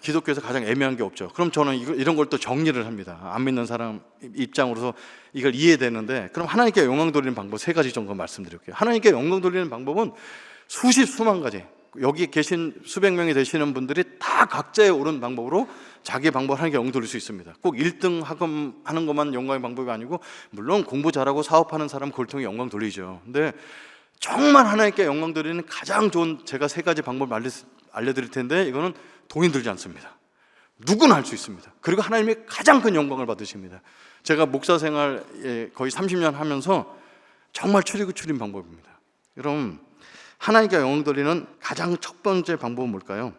기독교에서 가장 애매한 게 없죠. 그럼 저는 이런 걸 또 정리를 합니다. 안 믿는 사람 입장으로서 이걸 이해되는데, 그럼 하나님께 영광 돌리는 방법 3가지 정도 말씀드릴게요. 하나님께 영광 돌리는 방법은 수만 가지, 여기 계신 수백 명이 되시는 분들이 다 각자의 옳은 방법으로 자기의 방법을 하나님께 영광 돌릴 수 있습니다. 꼭 1등 하는 것만 영광의 방법이 아니고, 물론 공부 잘하고 사업하는 사람 그걸 통해 영광 돌리죠. 근데 정말 하나님께 영광 돌리는 가장 좋은 제가 3가지 방법을 알려드릴 텐데, 이거는 돈이 들지 않습니다. 누구나 할 수 있습니다. 그리고 하나님이 가장 큰 영광을 받으십니다. 제가 목사 생활 거의 30년 하면서 정말 추린 방법입니다. 여러분, 하나님께 영광 돌리는 가장 첫 번째 방법은 뭘까요?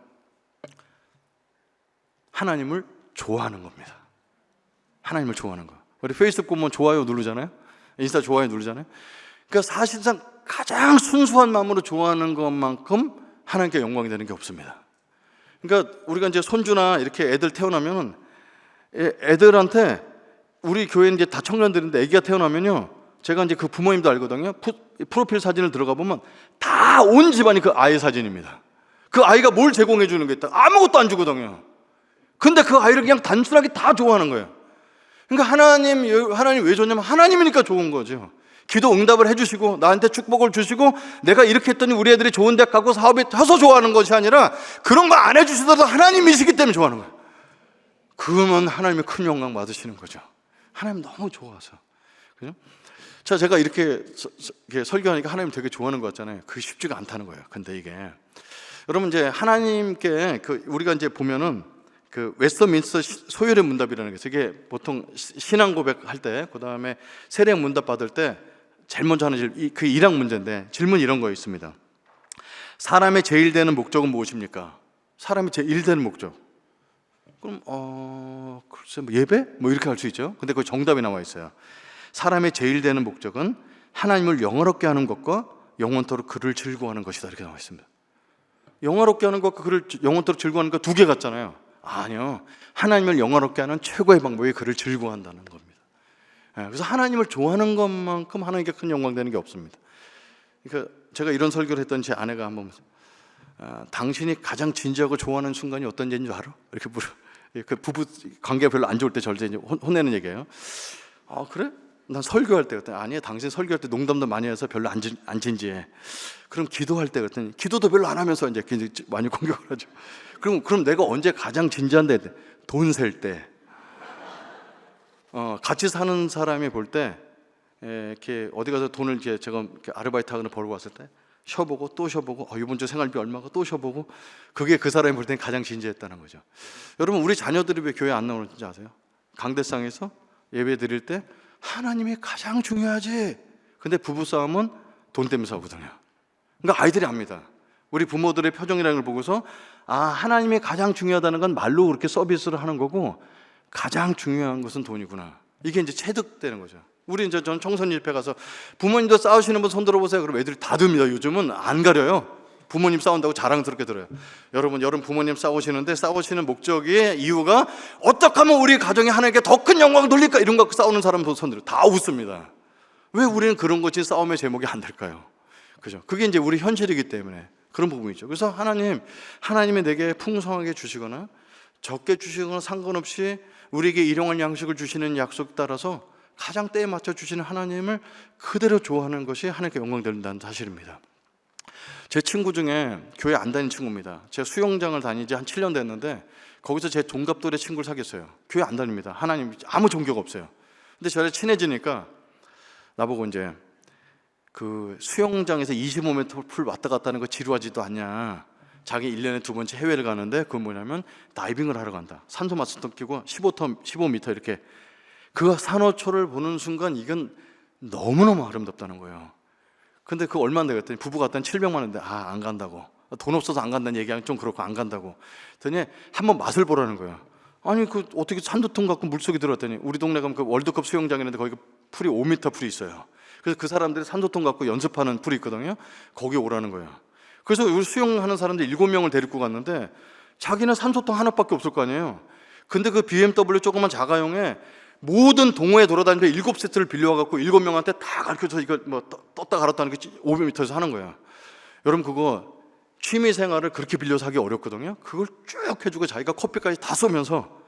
하나님을 좋아하는 겁니다. 하나님을 좋아하는 거. 우리 페이스북 보면 좋아요 누르잖아요. 인스타 좋아요 누르잖아요. 그러니까 사실상 가장 순수한 마음으로 좋아하는 것만큼 하나님께 영광이 되는 게 없습니다. 그러니까 우리가 이제 손주나 이렇게 애들 태어나면 애들한테, 우리 교회 이제 다 청년들인데 애기가 태어나면요, 제가 이제 그 부모님도 알거든요. 프로필 사진을 들어가 보면 다 온 집안이 그 아이 사진입니다. 그 아이가 뭘 제공해 주는 게 있다? 아무것도 안 주거든요. 근데 그 아이를 그냥 단순하게 다 좋아하는 거예요. 그러니까 하나님 왜 좋냐면 하나님이니까 좋은 거죠. 기도 응답을 해주시고 나한테 축복을 주시고 내가 이렇게 했더니 우리 애들이 좋은 데 가고 사업이 터서 좋아하는 것이 아니라, 그런 거 안 해주시더라도 하나님이시기 때문에 좋아하는 거예요. 그러면 하나님의 큰 영광 받으시는 거죠. 하나님 너무 좋아서. 그죠? 자, 제가 이렇게 설교하니까 하나님 되게 좋아하는 것 같잖아요. 그게 쉽지가 않다는 거예요. 근데 이게 여러분, 이제 하나님께 우리가 이제 보면은 그 웨스터민스터 소율의 문답이라는 게, 이게 보통 신앙 고백할 때, 그 다음에 세례 문답 받을 때 제일 먼저 하는 그 1학 문제인데, 질문 이런 거 있습니다. 사람의 제일 되는 목적은 무엇입니까? 사람이 제일 되는 목적. 그럼 글쎄 뭐 예배? 뭐 이렇게 할 수 있죠. 근데 그 정답이 나와 있어요. 사람의 제일 되는 목적은 하나님을 영화롭게 하는 것과 영원토록 그를 즐거워하는 것이다, 이렇게 나와 있습니다. 영화롭게 하는 것과 그를 영원토록 즐거워하는 거 2개 같잖아요. 아니요, 하나님을 영화롭게 하는 최고의 방법이 그를 즐거워한다는 겁니다. 그래서 하나님을 좋아하는 것만큼 하나님께 큰 영광 되는 게 없습니다. 그러니까 제가 이런 설교를 했던 제 아내가 한번 당신이 가장 진지하고 좋아하는 순간이 어떤 때인 줄 알아? 이렇게 그 부부 관계가 별로 안 좋을 때 저를 이제 혼내는 얘기예요. 아, 그래? 난 설교할 때 그랬더니, 아니야, 당신 설교할 때 농담도 많이 해서 별로 안 진지해. 그럼 기도할 때 그랬더니, 기도도 별로 안 하면서 이제 많이 공격을 하죠. 그럼 내가 언제 가장 진지한데? 돈 셀 때. 같이 사는 사람이 볼 때, 이렇게 어디 가서 돈을 제가 이렇게 아르바이트 하거나 벌고 왔을 때 쉬어보고 또 쉬어보고, 이번 주 생활비 얼마가 또 쉬어보고, 그게 그 사람이 볼 때는 가장 진지했다는 거죠. 여러분, 우리 자녀들이 왜 교회 안 나오는지 아세요? 강대상에서 예배 드릴 때 하나님이 가장 중요하지. 근데 부부싸움은 돈 때문에 싸우거든요. 그러니까 아이들이 압니다. 우리 부모들의 표정이라는 걸 보고서, 하나님이 가장 중요하다는 건 말로 그렇게 서비스를 하는 거고, 가장 중요한 것은 돈이구나. 이게 이제 체득되는 거죠. 우리 이제 전 청소년 집회 가서 부모님도 싸우시는 분 손 들어보세요. 그럼 애들이 다 듭니다. 요즘은 안 가려요. 부모님 싸운다고 자랑스럽게 들어요. 여러분 부모님 싸우시는데, 싸우시는 목적의 이유가 어떻게 하면 우리 가정이 하나님께 더 큰 영광을 돌릴까, 이런 거 갖고 싸우는 사람 손 들어 다 웃습니다. 왜 우리는 그런 것이 싸움의 제목이 안 될까요? 그죠? 그게 이제 우리 현실이기 때문에 그런 부분이죠. 그래서 하나님이 내게 풍성하게 주시거나 적게 주시거나 상관없이 우리에게 일용할 양식을 주시는 약속 따라서 가장 때에 맞춰 주시는 하나님을 그대로 좋아하는 것이 하나님께 영광 돌린다는 사실입니다. 제 친구 중에 교회 안 다니는 친구입니다. 제가 수영장을 다닌 지 한 7년 됐는데, 거기서 제 동갑돌의 친구를 사귀었어요. 교회 안 다닙니다. 하나님 아무 종교가 없어요. 근데 저랑 친해지니까 나보고 이제 그 수영장에서 25m 풀 왔다 갔다 하는 거 지루하지도 않냐. 자기 1년에 2번째 해외를 가는데, 그건 뭐냐면 다이빙을 하러 간다. 산소 마스터 끼고 15m 이렇게, 그 산호초를 보는 순간 이건 너무너무 아름답다는 거예요. 근데 그거 얼마인데 그랬더니, 부부가 갔더니 700만 원인데, 안 간다고. 돈 없어서 안 간다는 얘기하면 좀 그렇고 안 간다고. 그랬더니 한번 맛을 보라는 거예요. 아니 그 어떻게 산두통 갖고 물속에 들어갔더니, 우리 동네 가면 그 월드컵 수영장이라는데 거기 풀이 5m 풀이 있어요. 그래서 그 사람들이 산소통 갖고 연습하는 풀이 있거든요. 거기 오라는 거예요. 그래서 우리 수영하는 사람들 7명을 데리고 갔는데, 자기는 산소통 하나밖에 없을 거 아니에요. 근데 그 BMW 조그만 자가용에 모든 동호회 돌아다니면서 7세트를 빌려와갖고 7명한테 다 가르쳐서 이거 뭐 떴다 갈았다 하는 게 500m에서 하는 거예요. 여러분, 그거 취미 생활을 그렇게 빌려서 하기 어렵거든요. 그걸 쭉 해주고 자기가 커피까지 다 쏘면서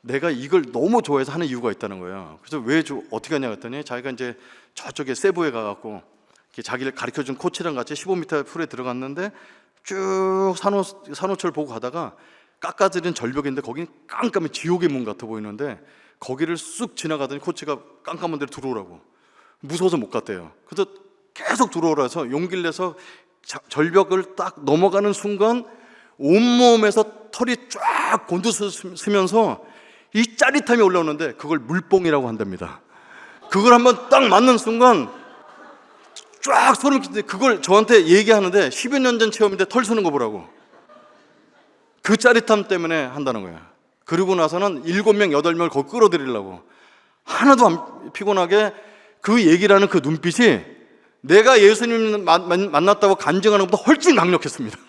내가 이걸 너무 좋아해서 하는 이유가 있다는 거예요. 그래서 어떻게 하냐 했더니 자기가 이제 저쪽에 세부에 가갖고 자기를 가르쳐준 코치랑 같이 15m 풀에 들어갔는데 쭉 산호철 보고 가다가 깎아들인 절벽인데 거긴 깜깜해 지옥의 문 같아 보이는데 거기를 쑥 지나가더니 코치가 깜깜한 데로 들어오라고, 무서워서 못 갔대요. 그래서 계속 들어오라서 용기를 내서 절벽을 딱 넘어가는 순간 온몸에서 털이 쫙 곤두서면서 이 짜릿함이 올라오는데 그걸 물뽕이라고 한답니다. 그걸 한번 딱 맞는 순간 쫙 소름 끼치는데, 그걸 저한테 얘기하는데 10여 년 전 체험인데 털 쓰는 거 보라고. 그 짜릿함 때문에 한다는 거예요. 그리고 나서는 7명, 8명을 거기 끌어들이려고. 하나도 안 피곤하게 그 얘기를 하는 그 눈빛이 내가 예수님 만났다고 간증하는 것보다 훨씬 강력했습니다.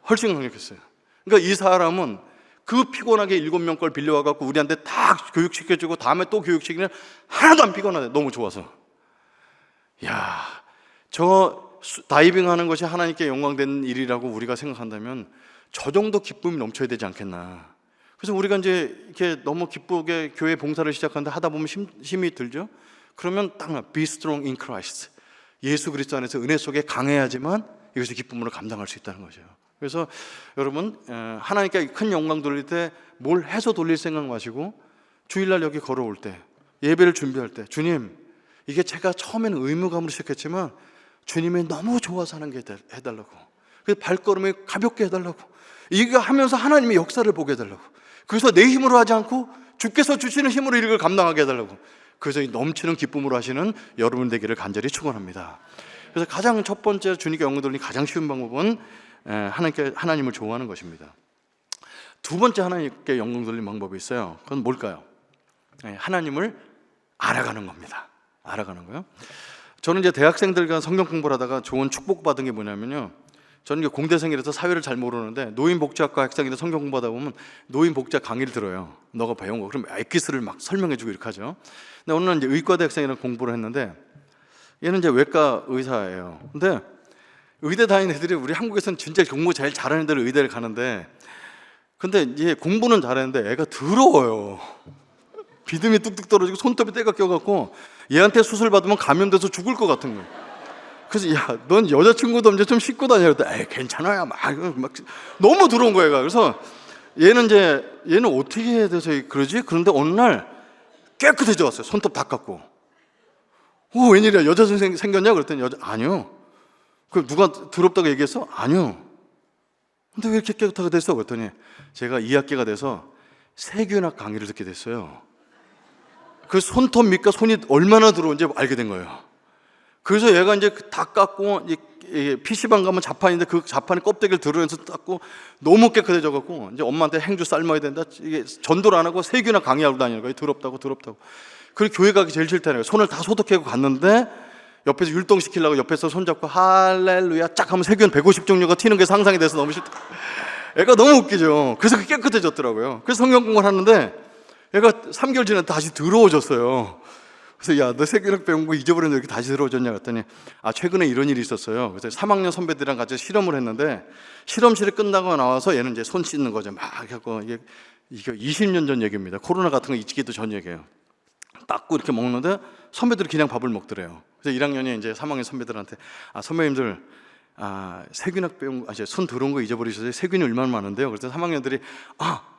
훨씬 강력했어요. 그러니까 이 사람은 그 피곤하게 7명 걸 빌려와갖고 우리한테 다 교육시켜주고 다음에 또 교육시키면 하나도 안 피곤하대. 너무 좋아서. 야, 저 다이빙 하는 것이 하나님께 영광되는 일이라고 우리가 생각한다면 저 정도 기쁨이 넘쳐야 되지 않겠나. 그래서 우리가 이제 이렇게 너무 기쁘게 교회 봉사를 시작하는데 하다 보면 힘이 들죠. 그러면 딱 Be strong in Christ, 예수 그리스도 안에서 은혜 속에 강해야지만 이것이 기쁨으로 감당할 수 있다는 거죠. 그래서 여러분, 하나님께 큰 영광 돌릴 때 뭘 해서 돌릴 생각 마시고 주일날 여기 걸어올 때, 예배를 준비할 때, 주님, 이게 제가 처음에는 의무감으로 시작했지만 주님이 너무 좋아서 하는 게 해달라고, 그래서 발걸음을 가볍게 해달라고, 이거 하면서 하나님의 역사를 보게 해달라고, 그래서 내 힘으로 하지 않고 주께서 주시는 힘으로 이걸 감당하게 해달라고, 그래서 이 넘치는 기쁨으로 하시는 여러분 되기를 간절히 축원합니다. 그래서 가장 첫 번째 주님께 영광 돌리는 가장 쉬운 방법은 하나님을 좋아하는 것입니다. 두 번째 하나님께 영광 돌리는 방법이 있어요. 그건 뭘까요? 하나님을 알아가는 겁니다. 알아가는 거요. 저는 이제 대학생들과 성경 공부를 하다가 좋은 축복받은 게 뭐냐면요, 저는 이제 공대생이라서 사회를 잘 모르는데 노인복지학과 학생이라 성경 공부하다 보면 노인복지학 강의를 들어요. 너가 배운 거. 그럼 엑기스를 막 설명해주고 이렇게 하죠. 근데 오늘은 이제 의과대 학생이랑 공부를 했는데 얘는 이제 외과 의사예요. 근데 의대 다니는 애들이 우리 한국에서는 진짜 공부 제일 잘하는 애들 의대를 가는데, 근데 얘 공부는 잘하는데 애가 더러워요. 비듬이 뚝뚝 떨어지고 손톱에 때가 껴갖고 얘한테 수술 받으면 감염돼서 죽을 것 같은 거예요. 그래서 야, 넌 여자친구도 이제 좀 씻고 다녀. 그랬더니 에이, 괜찮아요. 막 너무 더러운 거예요. 그래서 얘는 어떻게 해야 돼서 그러지? 그런데 어느 날 깨끗해져 왔어요. 손톱 다 깎고. 오, 웬일이야, 여자 선생 생겼냐? 그랬더니 아니요. 그 누가 더럽다고 얘기했어? 아니요. 근데 왜 이렇게 깨끗하게 됐어? 그랬더니 제가 2학기가 돼서 세균학 강의를 듣게 됐어요. 그 손톱 밑과 손이 얼마나 더러운지 알게 된 거예요. 그래서 얘가 이제 다 깎고, PC방 가면 자판인데 그 자판에 껍데기를 들어내서 닦고 너무 깨끗해져갖고 이제 엄마한테 행주 삶아야 된다, 이게 전도를 안 하고 세균학 강의하고 다니는 거예요. 더럽다고. 그리고 교회 가기 제일 싫다는 거예요. 손을 다 소독하고 갔는데 옆에서 율동시키려고 옆에서 손잡고 할렐루야 쫙 하면 세균 150종류가 튀는 게 상상이 돼서 너무 싫다. 애가 너무 웃기죠. 그래서 깨끗해졌더라고요. 그래서 성경 공부를 하는데 애가 3개월 지나서 다시 더러워졌어요. 그래서 야, 너 세균학 배운 거 잊어버렸는데 이렇게 다시 더러워졌냐 그랬더니 최근에 이런 일이 있었어요. 그래서 3학년 선배들이랑 같이 실험을 했는데 실험실에 끝나고 나와서 얘는 이제 손 씻는 거죠. 막 하고, 이게 20년 전 얘기입니다. 코로나 같은 거 있기도 전 얘기예요. 닦고 이렇게 먹는데 선배들이 그냥 밥을 먹더래요. 그래서 1학년이 이제 3학년 선배들한테 선배님들, 세균학 배운, 손 더러운 거 잊어버리셔서 세균이 얼마나 많은데요. 그래서 3학년들이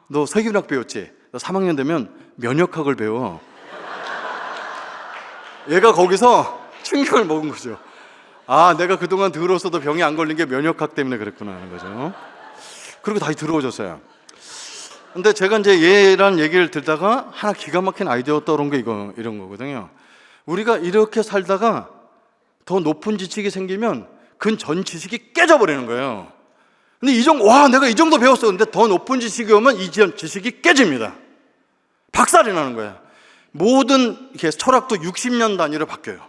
너 세균학 배웠지? 너 3학년 되면 면역학을 배워. 얘가 거기서 충격을 먹은 거죠. 내가 그동안 더러웠어도 병이 안 걸린 게 면역학 때문에 그랬구나 하는 거죠. 그리고 다시 더러워졌어요. 근데 제가 이제 얘랑 얘기를 듣다가 하나 기가 막힌 아이디어 떠오른 게 이런 거거든요. 우리가 이렇게 살다가 더 높은 지식이 생기면 그 전 지식이 깨져버리는 거예요. 근데 내가 이 정도 배웠어. 근데 더 높은 지식이 오면 이 지식이 깨집니다. 박살이 나는 거예요. 모든 철학도 60년 단위로 바뀌어요.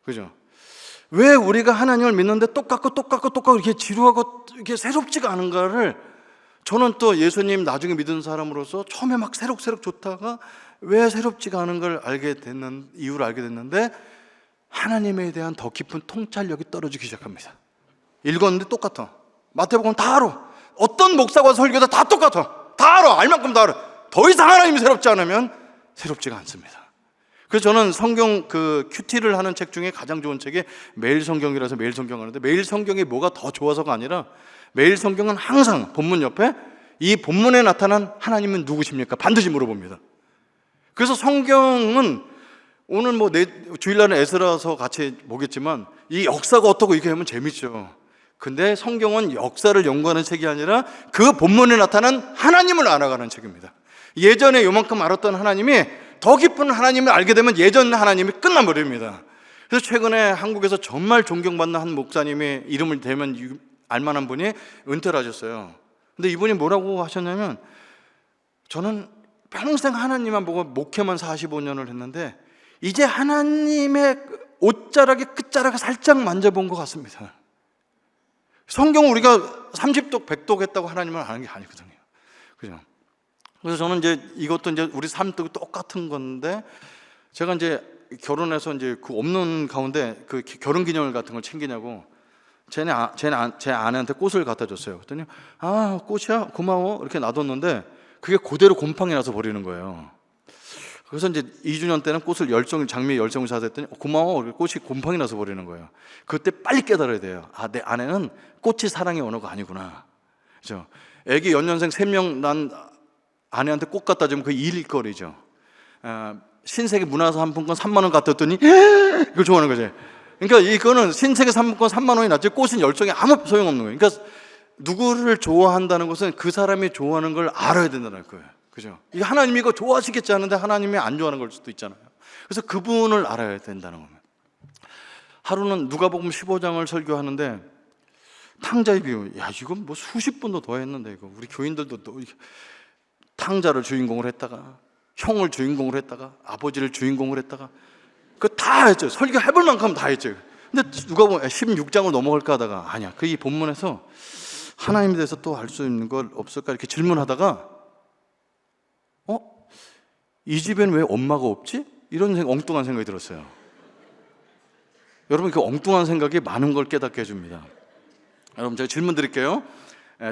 그죠? 왜 우리가 하나님을 믿는데 똑같고 이렇게 지루하고 이렇게 새롭지가 않은가를, 저는 또 예수님 나중에 믿은 사람으로서 처음에 막 새록새록 좋다가 왜 새롭지가 않은 걸 이유를 알게 됐는데 하나님에 대한 더 깊은 통찰력이 떨어지기 시작합니다. 읽었는데 똑같아. 마태복음 다 알아. 어떤 목사가 설교도 다 똑같아. 다 알아. 알 만큼 다 알아. 더 이상 하나님이 새롭지 않으면 새롭지가 않습니다. 그래서 저는 성경 큐티를 하는 책 중에 가장 좋은 책이 매일 성경이라서 매일 성경 하는데, 매일 성경이 뭐가 더 좋아서가 아니라 매일 성경은 항상 본문 옆에 이 본문에 나타난 하나님은 누구십니까? 반드시 물어봅니다. 그래서 성경은 오늘 주일날은 에스라서 같이 보겠지만 이 역사가 어떻고 이렇게 하면 재밌죠. 근데 성경은 역사를 연구하는 책이 아니라 그 본문에 나타난 하나님을 알아가는 책입니다. 예전에 요만큼 알았던 하나님이 더 깊은 하나님을 알게 되면 예전 하나님이 끝나버립니다. 그래서 최근에 한국에서 정말 존경받는 한 목사님의 이름을 대면 알만한 분이 은퇴를 하셨어요. 근데 이분이 뭐라고 하셨냐면, 저는 평생 하나님만 보고 목회만 45년을 했는데 이제 하나님의 옷자락의 끝자락을 살짝 만져본 것 같습니다. 성경 우리가 30독 100독 했다고 하나님은 아는 게 아니거든요. 그죠? 그래서 저는 이제 이것도 이제 우리 삶도 똑같은 건데, 제가 이제 결혼해서 이제 그 없는 가운데 그 결혼 기념일 같은 걸 챙기냐고 제 아내한테 꽃을 갖다 줬어요. 그랬더니 꽃이야? 고마워. 이렇게 놔뒀는데 그게 그대로 곰팡이 나서 버리는 거예요. 그래서 이제 2주년 때는 꽃을 장미에 열정을 사서 했더니 고마워. 꽃이 곰팡이 나서 버리는 거예요. 그때 빨리 깨달아야 돼요. 내 아내는 꽃이 사랑의 언어가 아니구나. 그죠? 애기 연년생 3명 난 아내한테 꽃 갖다 주면 그 일거리죠. 신세계 문화상품권 3만 원 갖다 줬더니 이걸 좋아하는 거지. 그러니까 이거는 신세계 상품권 3만 원이 낫지 꽃은 열정이 아무 소용없는 거예요. 그러니까 누구를 좋아한다는 것은 그 사람이 좋아하는 걸 알아야 된다는 거예요. 그죠? 이게 하나님이 이거 좋아하시겠지 하는데 하나님이 안 좋아하는 걸 수도 있잖아요. 그래서 그분을 알아야 된다는 겁니다. 하루는 누가복음 15장을 설교하는데 탕자의 비유, 이건 수십 번도 더 했는데 이거 우리 교인들도 또 탕자를 주인공을 했다가 형을 주인공을 했다가 아버지를 주인공을 했다가 그거 다 했죠. 설교 해볼 만큼 다 했죠. 근데 누가복음 16장을 넘어갈까 하다가 아니야. 이 본문에서 하나님에 대해서 또 알 수 있는 걸 없을까 이렇게 질문하다가 이 집에는 왜 엄마가 없지? 이런 엉뚱한 생각이 들었어요. 여러분, 그 엉뚱한 생각이 많은 걸 깨닫게 해줍니다. 여러분, 제가 질문 드릴게요.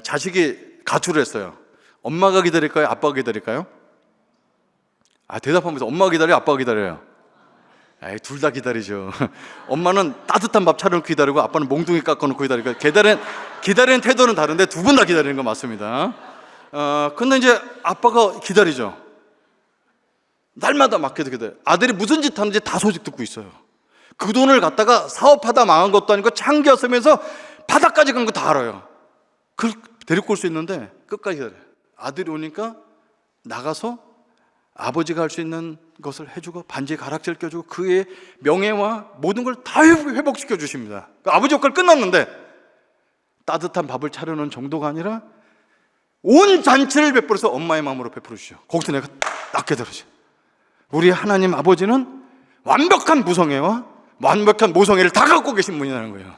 자식이 가출을 했어요. 엄마가 기다릴까요? 아빠가 기다릴까요? 대답하면서 엄마가 기다려요? 아빠가 기다려요? 둘 다 기다리죠. 엄마는 따뜻한 밥 차려놓고 기다리고 아빠는 몽둥이 깎아놓고 기다리고, 기다리는 태도는 다른데 두 분 다 기다리는 거 맞습니다. 근데 이제 아빠가 기다리죠. 날마다 맡겨도 기다려. 아들이 무슨 짓 하는지 다 소식 듣고 있어요. 그 돈을 갖다가 사업하다 망한 것도 아니고 창기어 쓰면서 바닥까지 간 거 다 알아요. 그걸 데리고 올 수 있는데 끝까지 기다려요. 아들이 오니까 나가서 아버지가 할 수 있는 것을 해주고 반지에 가락지를 껴주고 그의 명예와 모든 걸 다 회복시켜 주십니다. 아버지 역할 끝났는데 따뜻한 밥을 차려놓은 정도가 아니라 온 잔치를 베풀어서 엄마의 마음으로 베풀어 주시죠. 거기서 내가 딱 깨달아져. 우리 하나님 아버지는 완벽한 무성애와 완벽한 모성애를 다 갖고 계신 분이라는 거예요.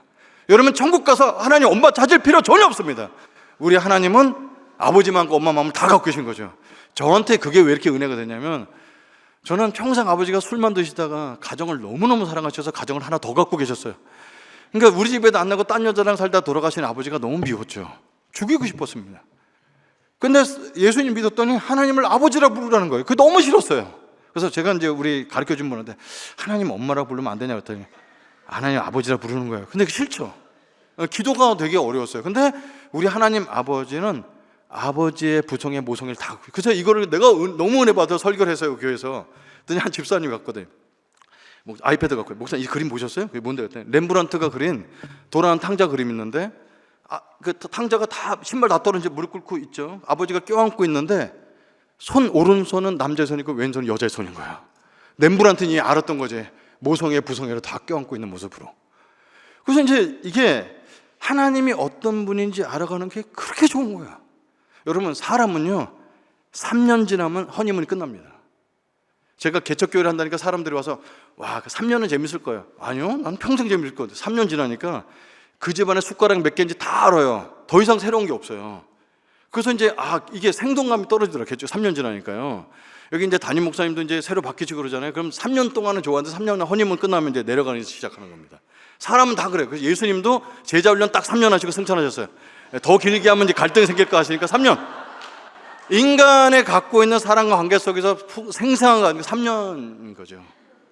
여러분, 천국 가서 하나님 엄마 찾을 필요 전혀 없습니다. 우리 하나님은 아버지만과 엄마 마음을 다 갖고 계신 거죠. 저한테 그게 왜 이렇게 은혜가 되냐면, 저는 평생 아버지가 술만 드시다가 가정을 너무너무 사랑하셔서 가정을 하나 더 갖고 계셨어요. 그러니까 우리 집에도 안 나고 딴 여자랑 살다 돌아가신 아버지가 너무 미웠죠. 죽이고 싶었습니다. 근데 예수님 믿었더니 하나님을 아버지라 부르라는 거예요. 그게 너무 싫었어요. 그래서 제가 이제 우리 가르쳐준 분한테 하나님 엄마라 부르면 안 되냐고 했더니 하나님 아버지라 부르는 거예요. 근데 싫죠. 기도가 되게 어려웠어요. 근데 우리 하나님 아버지는 아버지의 부성애 모성애를 다. 그래서 이거를 내가 너무 은혜 받아 설교를 했어요, 교회에서. 그랬더니 한 집사님이 갔거든. 아이패드 갖고. 목사님 이 그림 보셨어요? 그게 뭔데? 그랬더니 렘브란트가 그린 돌아가는 탕자 그림 있는데, 그 탕자가 다 신발 다 떨어진 채 무릎 꿇고 있죠. 아버지가 껴안고 있는데 오른손은 남자의 손이고 왼손은 여자의 손인 거야. 렘브란트는 알았던 거지. 모성애 부성애를 다 껴안고 있는 모습으로. 그래서 이제 이게 하나님이 어떤 분인지 알아가는 게 그렇게 좋은 거야. 여러분, 사람은요 3년 지나면 허니문이 끝납니다. 제가 개척교회를 한다니까 사람들이 와서 와, 3년은 재밌을 거예요. 아니요, 난 평생 재밌을 거예요. 3년 지나니까 그 집안에 숟가락 몇 개인지 다 알아요. 더 이상 새로운 게 없어요. 그래서 이제 이게 생동감이 떨어지더라고요. 3년 지나니까요. 여기 이제 담임 목사님도 이제 새로 바뀌시고 그러잖아요. 그럼 3년 동안은 좋아하는데 3년 허니문 끝나면 이제 내려가기 시작하는 겁니다. 사람은 다 그래요. 그래서 예수님도 제자 훈련 딱 3년 하시고 승천하셨어요. 더 길게 하면 이제 갈등이 생길까 하시니까 3년. 인간의 갖고 있는 사랑과 관계 속에서 생생한 거 3년인 거죠.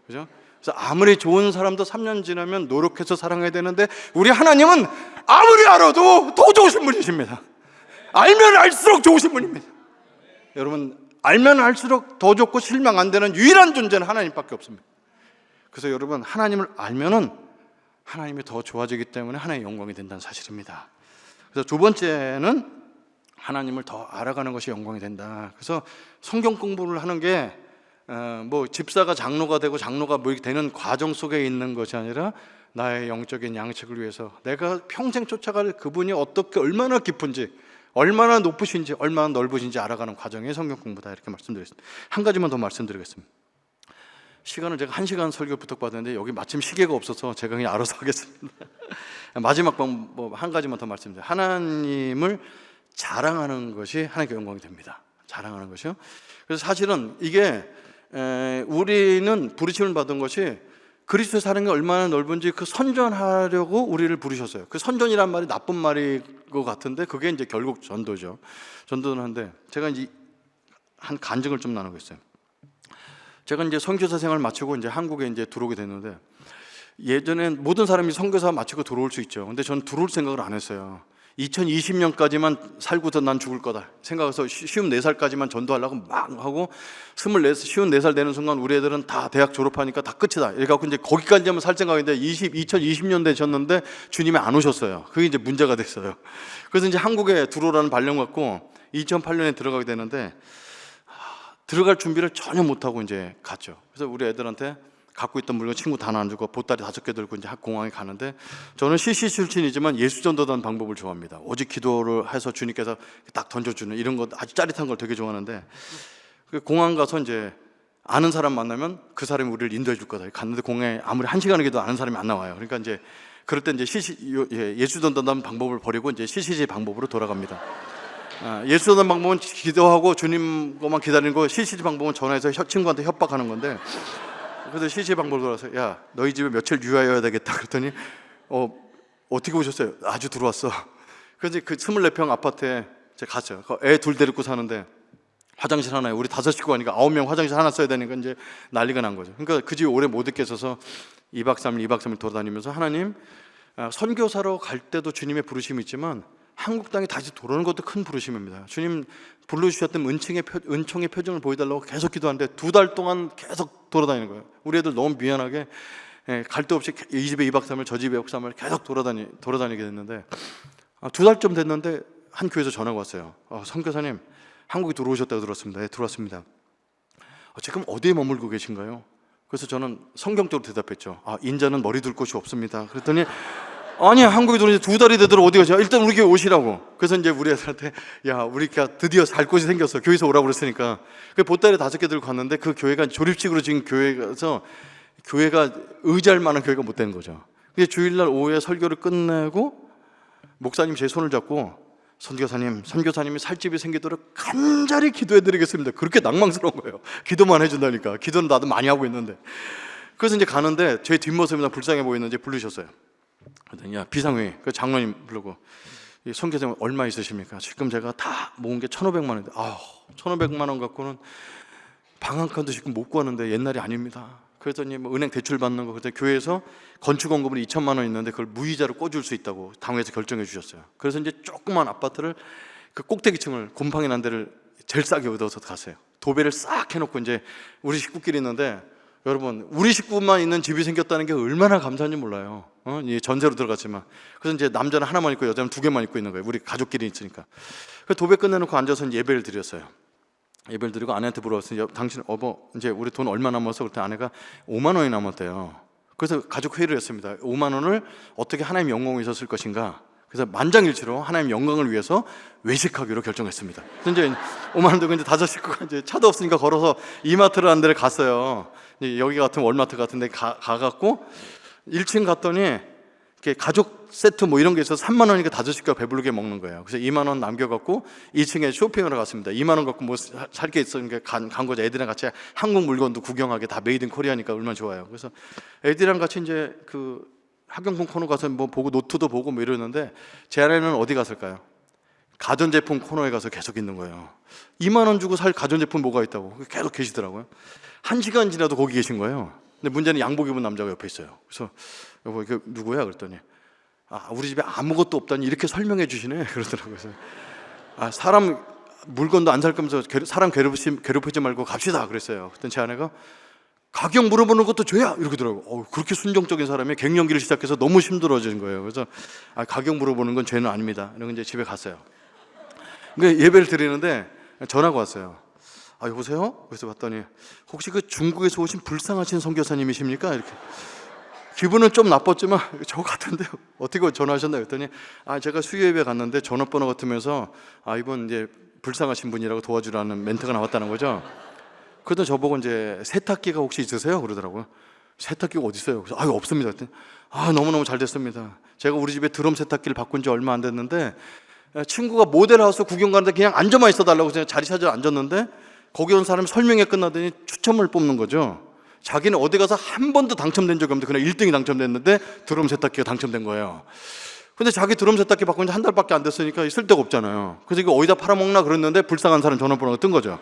그죠? 그래서 아무리 좋은 사람도 3년 지나면 노력해서 사랑해야 되는데, 우리 하나님은 아무리 알아도 더 좋으신 분이십니다. 알면 알수록 좋으신 분입니다. 여러분, 알면 알수록 더 좋고 실망 안 되는 유일한 존재는 하나님밖에 없습니다. 그래서 여러분, 하나님을 알면은 하나님이 더 좋아지기 때문에 하나님의 영광이 된다는 사실입니다. 그래서 두 번째는 하나님을 더 알아가는 것이 영광이 된다. 그래서 성경 공부를 하는 게 뭐 집사가 장로가 되고 장로가 뭐 되는 과정 속에 있는 것이 아니라 나의 영적인 양식을 위해서 내가 평생 쫓아갈 그분이 어떻게 얼마나 깊은지, 얼마나 높으신지, 얼마나 넓으신지 알아가는 과정이 성경 공부다, 이렇게 말씀드리겠습니다. 한 가지만 더 말씀드리겠습니다. 시간을 제가 1시간 설교 부탁받았는데 여기 마침 시계가 없어서 제가 그냥 알아서 하겠습니다. 마지막 방법 한 가지만 더 말씀드려요. 하나님을 자랑하는 것이 하나님께 영광이 됩니다. 자랑하는 것이요. 그래서 사실은 이게 우리는 부르심을 받은 것이 그리스도의 사랑이 얼마나 넓은지 그 선전하려고 우리를 부르셨어요. 그 선전이란 말이 나쁜 말인 것 같은데 그게 이제 결국 전도죠. 전도는 한데, 제가 이제 한 간증을 좀 나누고 있어요. 제가 이제 선교사 생활 마치고 이제 한국에 이제 들어오게 됐는데, 예전엔 모든 사람이 선교사 마치고 들어올 수 있죠. 근데 저는 들어올 생각을 안 했어요. 2020년까지만 살고서 난 죽을 거다 생각해서 54살까지만 전도하려고 막 하고, 54살 되는 순간 우리 애들은 다 대학 졸업하니까 다 끝이다 이래갖고 이제 거기까지만 살 생각인데 2020년 되셨는데 주님이 안 오셨어요. 그게 이제 문제가 됐어요. 그래서 이제 한국에 들어오라는 발령 갖고 2008년에 들어가게 되는데, 들어갈 준비를 전혀 못하고 이제 갔죠. 그래서 우리 애들한테 갖고 있던 물건 친구 다 나눠주고 보따리 5개 들고 이제 공항에 가는데, 저는 CC 출신이지만 예수전도단 방법을 좋아합니다. 오직 기도를 해서 주님께서 딱 던져주는 이런 거, 아주 짜릿한 걸 되게 좋아하는데, 공항 가서 이제 아는 사람 만나면 그 사람이 우리를 인도해 줄 거다. 갔는데 공항에 아무리 1시간이기도 아는 사람이 안 나와요. 그러니까 이제 그럴 때 이제 예수전도단 방법을 버리고 이제 CCG 방법으로 돌아갑니다. 예수전도단 방법은 기도하고 주님 것만 기다리는 거, CCG 방법은 전화해서 친구한테 협박하는 건데, 그래서 CCG 방법으로 돌아서, 야, 너희 집에 며칠 유하여야 되겠다 그랬더니 어떻게 오셨어요? 아주 들어왔어. 그래서 그 24평 아파트에 제가 갔어요. 애 둘 데리고 사는데 화장실 하나에 우리 5 식구 하니까 9명 화장실 하나 써야 되니까 이제 난리가 난 거죠. 그러니까 그 집에 오래 못 있게 있어서 2박 3일 돌아다니면서, 하나님, 선교사로 갈 때도 주님의 부르심이 있지만 한국 땅에 다시 돌아오는 것도 큰 부르심입니다. 주님 불러주셨던 은총의 표정을 보여달라고 계속 기도하는데 2달 동안 계속 돌아다니는 거예요. 우리 애들 너무 미안하게 갈 데 없이 이 집에 2박 3일 저 집에 2박 3일 계속 돌아다니게 됐는데, 2달쯤 됐는데 한 교회에서 전화가 왔어요. 선교사님, 한국에 들어오셨다고 들었습니다. 네, 들어왔습니다. 지금 어디에 머물고 계신가요? 그래서 저는 성경적으로 대답했죠. 인자는 머리 둘 곳이 없습니다. 그랬더니 아니, 한국에 들어온 지 2달이 되도록 어디 가죠? 일단 우리 교회 오시라고. 그래서 이제 우리 애들한테, 야, 우리가 드디어 살 곳이 생겼어. 교회에서 오라고 그랬으니까. 그 보따리 5개 들고 갔는데, 그 교회가 조립식으로 지금 교회가서 교회가 의지할 만한 교회가 못 되는 거죠. 그래서 주일날 오후에 설교를 끝내고 목사님 제 손을 잡고, 선교사님이 살 집이 생기도록 간절히 기도해 드리겠습니다. 그렇게 낭망스러운 거예요. 기도만 해준다니까. 기도는 나도 많이 하고 있는데. 그래서 이제 가는데 제 뒷모습이 불쌍해 보이는지 부르셨어요. 그랬더니, 야, 비상회의, 그 장로님 부르고, 이 선교사님 얼마 있으십니까? 지금 제가 다 모은 게 1,500만 원인데, 1,500만 원 갖고는 방 한 칸도 지금 못 구하는데 옛날이 아닙니다. 그랬더니 뭐 은행 대출 받는 거, 그때 교회에서 건축원금은 2,000만 원 있는데 그걸 무이자로 꿔줄 수 있다고 당회에서 결정해 주셨어요. 그래서 이제 조그만 아파트를, 그 꼭대기층을, 곰팡이 난 데를 제일 싸게 얻어서 갔어요. 도배를 싹 해놓고 이제 우리 식구끼리 있는데, 여러분, 우리 식구만 있는 집이 생겼다는 게 얼마나 감사한지 몰라요. 전세로 들어갔지만. 그래서 이제 남자는 하나만 있고 여자는 2개만 있고 있는 거예요. 우리 가족끼리 있으니까. 그래서 도배 끝내놓고 앉아서 예배를 드렸어요. 예배를 드리고 아내한테 물어봤어요. 당신 이제 우리 돈 얼마 남았어? 그랬더니 아내가 5만 원이 남았대요. 그래서 가족 회의를 했습니다. 5만 원을 어떻게 하나님 영광을 위해서 쓸 것인가? 그래서 만장일치로 하나님 영광을 위해서 외식하기로 결정했습니다. 그래서 이제 5만 원 들고 이제 5 식구가 이제 차도 없으니까 걸어서 이마트라는 데를 갔어요. 여기 같은 월마트 같은 데 가갖고 1층 갔더니 가족 세트 뭐 이런 게 있어서 3만 원이니까 5 식구가 배부르게 먹는 거예요. 그래서 2만 원 남겨갖고 2층에 쇼핑을 갔습니다. 2만 원 갖고 뭐 살 게 있으니까 간 거죠. 애들이랑 같이 한국 물건도 구경하게, 다 메이드 인 코리아니까 얼마나 좋아요. 그래서 애들이랑 같이 이제 그 학용품 코너 가서 뭐 보고 노트도 보고 뭐 이러는데 제 아내는 어디 갔을까요? 가전제품 코너에 가서 계속 있는 거예요. 2만 원 주고 살 가전제품 뭐가 있다고 계속 계시더라고요. 1시간 지나도 거기 계신 거예요. 근데 문제는 양복 입은 남자가 옆에 있어요. 그래서 여보 이게 누구야? 그랬더니 우리 집에 아무것도 없다니 이렇게 설명해 주시네 그러더라고요. 그래서 사람 물건도 안 살 거면서 사람 괴롭히지 말고 갑시다 그랬어요. 그랬더니 제 아내가 가격 물어보는 것도 죄야 이렇게 더라고요. 그렇게 순종적인 사람이 갱년기를 시작해서 너무 힘들어지는 거예요. 그래서 가격 물어보는 건 죄는 아닙니다. 이러고 이제 집에 갔어요. 그러니까 예배를 드리는데 전화가 왔어요. 여보세요? 그래서 봤더니 혹시 그 중국에서 오신 불쌍하신 선교사님이십니까? 이렇게. 기분은 좀 나빴지만 저 같은데요. 어떻게 전화하셨나 했더니 제가 수요 예배 갔는데 전화번호가 뜨면서 이분 이제 불쌍하신 분이라고 도와주라는 멘트가 나왔다는 거죠. 그러더니 저보고 이제 세탁기가 혹시 있으세요? 그러더라고요. 세탁기가 어디 있어요? 그래서 없습니다. 그랬더니 너무너무 잘 됐습니다. 제가 우리 집에 드럼 세탁기를 바꾼 지 얼마 안 됐는데 친구가 모델하우스 구경 가는데 그냥 앉아만 있어 달라고 그냥 자리 찾아 앉았는데 거기 온 사람이 설명회 끝나더니 추첨을 뽑는 거죠. 자기는 어디 가서 한 번도 당첨된 적이 없는데 그냥 1등이 당첨됐는데 드럼 세탁기가 당첨된 거예요. 근데 자기 드럼 세탁기 바꾼 지 한 달밖에 안 됐으니까 쓸 데가 없잖아요. 그래서 이거 어디다 팔아먹나 그랬는데 불쌍한 사람 전화번호가 뜬 거죠.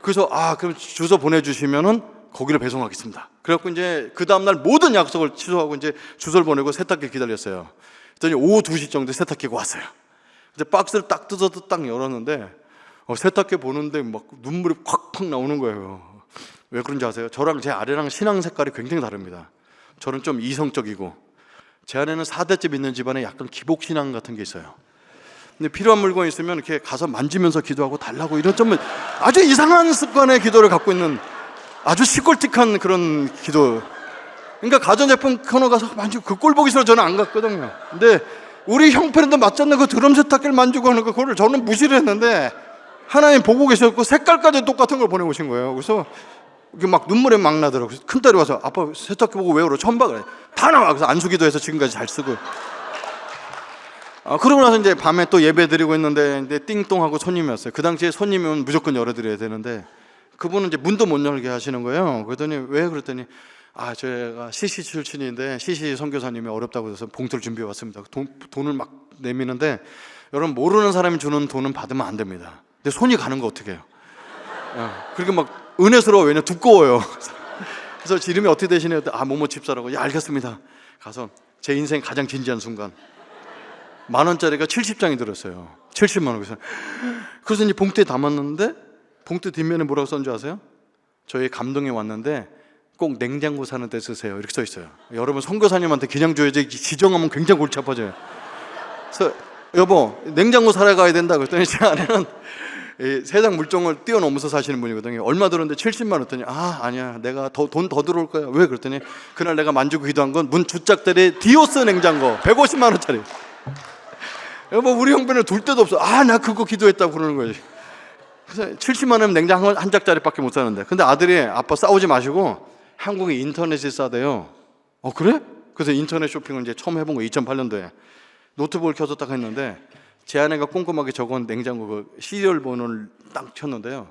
그래서 그럼 주소 보내주시면은 거기를 배송하겠습니다. 그래갖고 이제 그 다음날 모든 약속을 취소하고 이제 주소를 보내고 세탁기 기다렸어요. 그랬더니 오후 2시 정도에 세탁기가 왔어요. 이제 박스를 딱 뜯어서 딱 열었는데 세탁기 보는데 막 눈물이 콱콱 나오는 거예요. 왜 그런지 아세요? 저랑 제 아내랑 신앙 색깔이 굉장히 다릅니다. 저는 좀 이성적이고 제 아내는 4대째 믿는 집안에 약간 기복신앙 같은 게 있어요. 근데 필요한 물건이 있으면 이렇게 가서 만지면서 기도하고 달라고 이런 좀 아주 이상한 습관의 기도를 갖고 있는 아주 시골틱한 그런 기도. 그러니까 가전제품 코너 가서 만지고 그 꼴 보기 싫어 저는 안 갔거든요. 근데 우리 형편에도 맞지 않는 그 드럼 세탁기를 만지고 하는 그거를 저는 무시를 했는데 하나님 보고 계셨고 색깔까지 똑같은 걸 보내오신 거예요. 그래서 이게 막 눈물이 막 나더라고요. 큰딸이 와서 아빠 세탁기 보고 왜 울어? 처음 봐. 그래. 다 나와. 그래서 안수기도 해서 지금까지 잘 쓰고. 그러고 나서 이제 밤에 또 예배 드리고 있는데 이제 띵동하고 손님이 왔어요. 그 당시에 손님이 오면 무조건 열어드려야 되는데 그분은 이제 문도 못 열게 하시는 거예요. 그랬더니 왜? 그랬더니 제가 CC 출신인데 CC 선교사님이 어렵다고 해서 봉투를 준비해 왔습니다. 돈을 막 내미는데 여러분 모르는 사람이 주는 돈은 받으면 안 됩니다. 근데 손이 가는 거 어떻게 해요? 그렇게 막 은혜스러워. 왜냐 두꺼워요. 그래서 이름이 어떻게 되시냐고 뭐뭐 집사라고. 알겠습니다. 가서 제 인생 가장 진지한 순간 10,000원짜리가 70장이 들었어요. 70만 원. 그래서 이제 봉투에 담았는데 봉투 뒷면에 뭐라고 썼는지 아세요? 저희 감동에 왔는데 꼭 냉장고 사는 데 쓰세요. 이렇게 써 있어요. 여러분 선교사님한테 그냥 줘야지 지정하면 굉장히 골치 아파져요. 그래서 여보 냉장고 사러 가야 된다 그랬더니 제 아내는 세상 물정을 뛰어넘어서 사시는 분이거든요. 얼마 들었는데 70만 원 했더니 아니야 내가 돈 더 들어올 거야. 왜? 그랬더니 그날 내가 만지고 기도한 건 문 주짝들의 디오스 냉장고 150만 원짜리. 여보 우리 형편을 둘 데도 없어. 나 그거 기도했다고 그러는 거지. 그래서 70만 원 냉장고 한 짝짜리밖에 못 사는데 근데 아들이 아빠 싸우지 마시고 한국에 인터넷이 싸대요. 그래? 그래서 인터넷 쇼핑을 이제 처음 해본 거 2008년도에 노트북을 켜서 딱 했는데 제 아내가 꼼꼼하게 적은 냉장고 그 시리얼 번호를 딱 쳤는데요.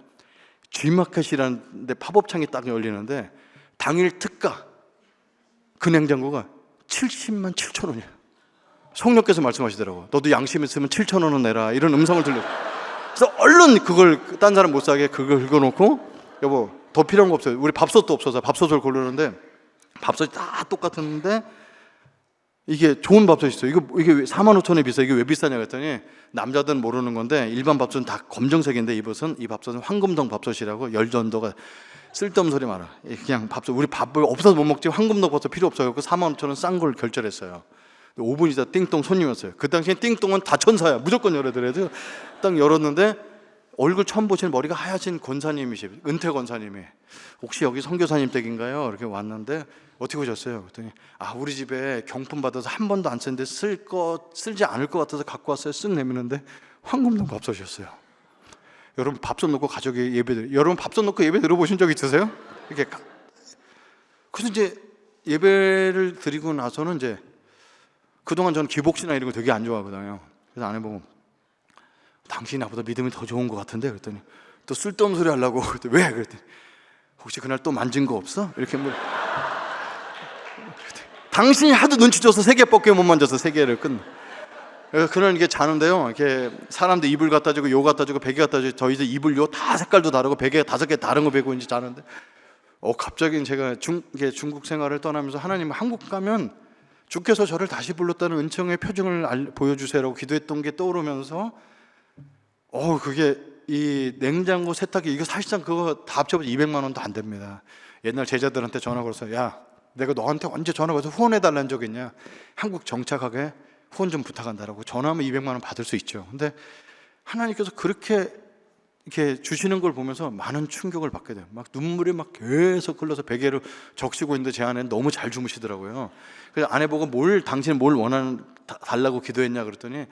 G마켓이라는 데 팝업창이 딱 열리는데 당일 특가 그 냉장고가 70만 7천 원이에요. 성령께서 말씀하시더라고. 너도 양심 있으면 7천 원은 내라. 이런 음성을 들려. 그래서 얼른 그걸 딴 사람 못 사게 그걸 긁어놓고 여보 더 필요한 거 없어요. 우리 밥솥도 없어서 밥솥을 고르는데 밥솥이 다 똑같은데 이게 좋은 밥솥이 있어요. 이게 45,000원에 비싸. 이게 왜 비싸냐 그랬더니 남자들은 모르는 건데 일반 밥솥은 다 검정색인데 이 밥솥은 황금동 밥솥이라고 열전도가 쓸데없는 소리 많아. 그냥 밥솥 우리 밥을 없어서 못 먹지 황금동 밥솥 필요 없어요. 45,000원 싼 걸 결제했어요. 5분 있다 띵동 손님이었어요. 그 당시엔 띵동은 다 천사야. 무조건 열어드려야 돼요. 딱 열었는데 얼굴 처음 보시는 머리가 하얗신 권사님이시 은퇴 권사님이 혹시 여기 선교사님 댁인가요? 이렇게 왔는데 어떻게 오셨어요? 그랬더니 우리 집에 경품 받아서 한 번도 안 썼는데 쓸지 않을 것 같아서 갖고 왔어요. 쓱 내미는데 황금동 밥솥이었어요. 여러분 밥솥 놓고 가족이 여러분 밥솥 놓고 예배 들어보신 적 있으세요? 이렇게 그래서 이제 예배를 드리고 나서는 이제 그동안 저는 기복신앙 이런 거 되게 안 좋아하거든요. 그래서 아내 보고 당신이 나보다 믿음이 더 좋은 것 같은데 그랬더니 또 쓸데없는 소리 하려고 그랬더니 왜? 그랬더니 혹시 그날 또 만진 거 없어? 이렇게 당신이 하도 눈치 줘서 3개밖에 못 만져서 3개를 끝. 그런 게 자는데요. 이렇게 사람들 이불 갖다 주고 요 갖다 주고 베개 갖다 주고 저희들 이불 요 다 색깔도 다르고 베개 5개 다른 거 베고 이제 자는데 갑자기 제가 중국 생활을 떠나면서 하나님 한국 가면 주께서 저를 다시 불렀다는 은총의 표징을 보여주세요라고 기도했던 게 떠오르면서 그게 이 냉장고 세탁기 이거 사실상 그거 다 합쳐서 200만 원도 안 됩니다. 옛날 제자들한테 전화 걸어서 야 내가 너한테 언제 전화 걸어서 후원해달라는 적 있냐, 한국 정착하게 후원 좀 부탁한다라고 전화하면 200만 원 받을 수 있죠. 근데 하나님께서 그렇게 이렇게 주시는 걸 보면서 많은 충격을 받게 돼요. 막 눈물이 막 계속 흘러서 베개로 적시고 있는데 제 아내는 너무 잘 주무시더라고요. 그래서 아내 보고 당신은 뭘 원하는 달라고 기도했냐 그랬더니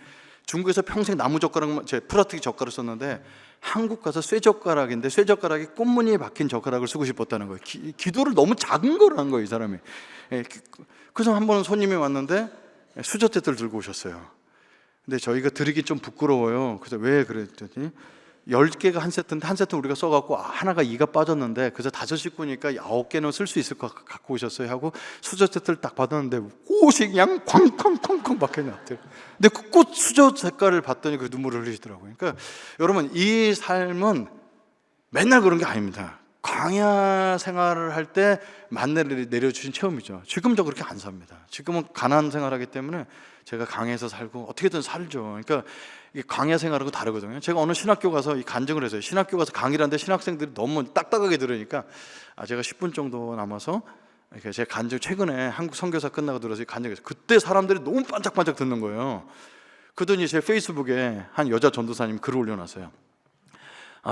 중국에서 평생 나무 젓가락만, 제 플라스틱 젓가락 썼는데 한국 가서 쇠젓가락인데 쇠젓가락에 꽃무늬에 박힌 젓가락을 쓰고 싶었다는 거예요. 기도를 너무 작은 걸 한 거예요, 이 사람이. 그래서 한 번은 손님이 왔는데 수저대들 들고 오셨어요. 근데 저희가 드리기 좀 부끄러워요. 그래서 왜 그랬더니 10개가 한 세트인데 한 세트 우리가 써갖고 하나가 2가 빠졌는데 그래서 5 식구니까 9개는 쓸 수 있을 것 갖고 오셨어요 하고 수저 세트를 딱 받았는데 꽃이 그냥 쾅쾅쾅쾅 박혀놨대요. 근데 그 꽃 수저 색깔을 봤더니 그 눈물을 흘리시더라고요. 그러니까 여러분 이 삶은 맨날 그런 게 아닙니다. 광야 생활을 할 때 만나를 내려주신 체험이죠. 지금도 그렇게 안 삽니다. 지금은 가난 생활하기 때문에 제가 강에서 살고 어떻게든 살죠. 그러니까 이게 광야 생활하고 다르거든요. 제가 어느 신학교 가서 이 간증을 했어요. 신학교 가서 강의를 하는데 신학생들이 너무 딱딱하게 들으니까 제가 10분 정도 남아서 이렇게 제 간증 최근에 한국 선교사 끝나고 들어서 간증했어요. 그때 사람들이 너무 반짝반짝 듣는 거예요. 그러더니 제 페이스북에 한 여자 전도사님 글을 올려놨어요.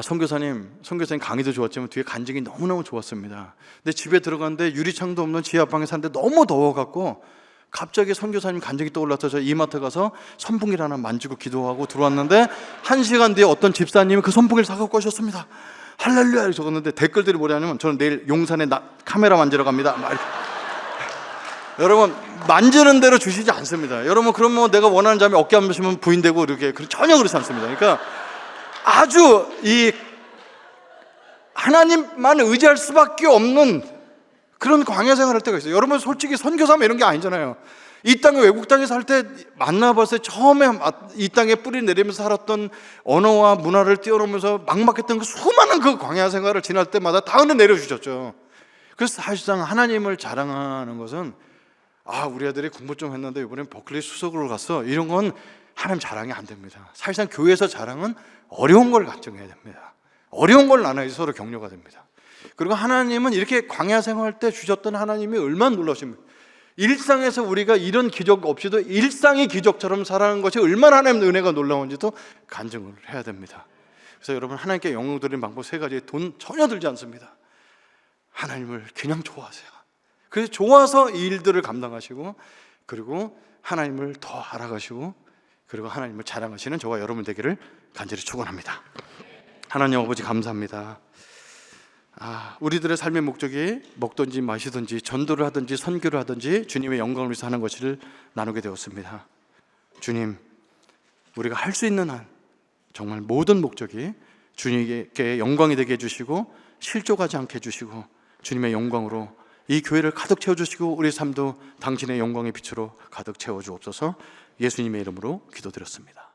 선교사님 강의도 좋았지만 뒤에 간증이 너무너무 좋았습니다. 근데 집에 들어갔는데 유리창도 없는 지하 방에 사는데 너무 더워갖고 갑자기 선교사님 간증이 떠올라서 저 이마트 가서 선풍기를 하나 만지고 기도하고 들어왔는데 1시간 뒤에 어떤 집사님이 그 선풍기를 사갖고 오셨습니다. 할렐루야 이렇게 적었는데 댓글들이 뭐냐면 저는 내일 용산에 카메라 만지러 갑니다. 여러분 만지는 대로 주시지 않습니다. 여러분 그러면 내가 원하는 잠이 어깨 안 보시면 부인되고 이렇게 전혀 그렇지 않습니다. 그러니까 아주 이 하나님만 의지할 수밖에 없는 그런 광야 생활할 때가 있어요. 여러분 솔직히 선교사면 이런 게 아니잖아요. 이 땅에 외국 땅에 살 때 만나봤어요. 처음에 이 땅에 뿌리 내리면서 살았던 언어와 문화를 뛰어넘으면서 막막했던 그 수많은 그 광야 생활을 지날 때마다 다 은혜 내려주셨죠. 그래서 사실상 하나님을 자랑하는 것은 우리 아들이 공부 좀 했는데 이번엔 버클리 수석으로 갔어, 이런 건 하나님 자랑이 안 됩니다. 사실상 교회에서 자랑은 어려운 걸 간증해야 됩니다. 어려운 걸 나눠야지 서로 격려가 됩니다. 그리고 하나님은 이렇게 광야 생활할 때 주셨던 하나님이 얼마나 놀라십니까? 일상에서 우리가 이런 기적 없이도 일상이 기적처럼 살아가는 것이 얼마나 하나님의 은혜가 놀라운지도 간증을 해야 됩니다. 그래서 여러분 하나님께 영광 드리는 방법 3가지, 돈 전혀 들지 않습니다. 하나님을 그냥 좋아하세요. 그래서 좋아서 이 일들을 감당하시고 그리고 하나님을 더 알아가시고 그리고 하나님을 자랑하시는 저와 여러분 되기를 간절히 축원합니다. 하나님 아버지 감사합니다. 우리들의 삶의 목적이 먹든지 마시든지 전도를 하든지 선교를 하든지 주님의 영광을 위해서 하는 것을 나누게 되었습니다. 주님, 우리가 할 수 있는 한 정말 모든 목적이 주님께 영광이 되게 해주시고 실족하지 않게 해주시고 주님의 영광으로 이 교회를 가득 채워주시고 우리 삶도 당신의 영광의 빛으로 가득 채워주옵소서. 예수님의 이름으로 기도드렸습니다.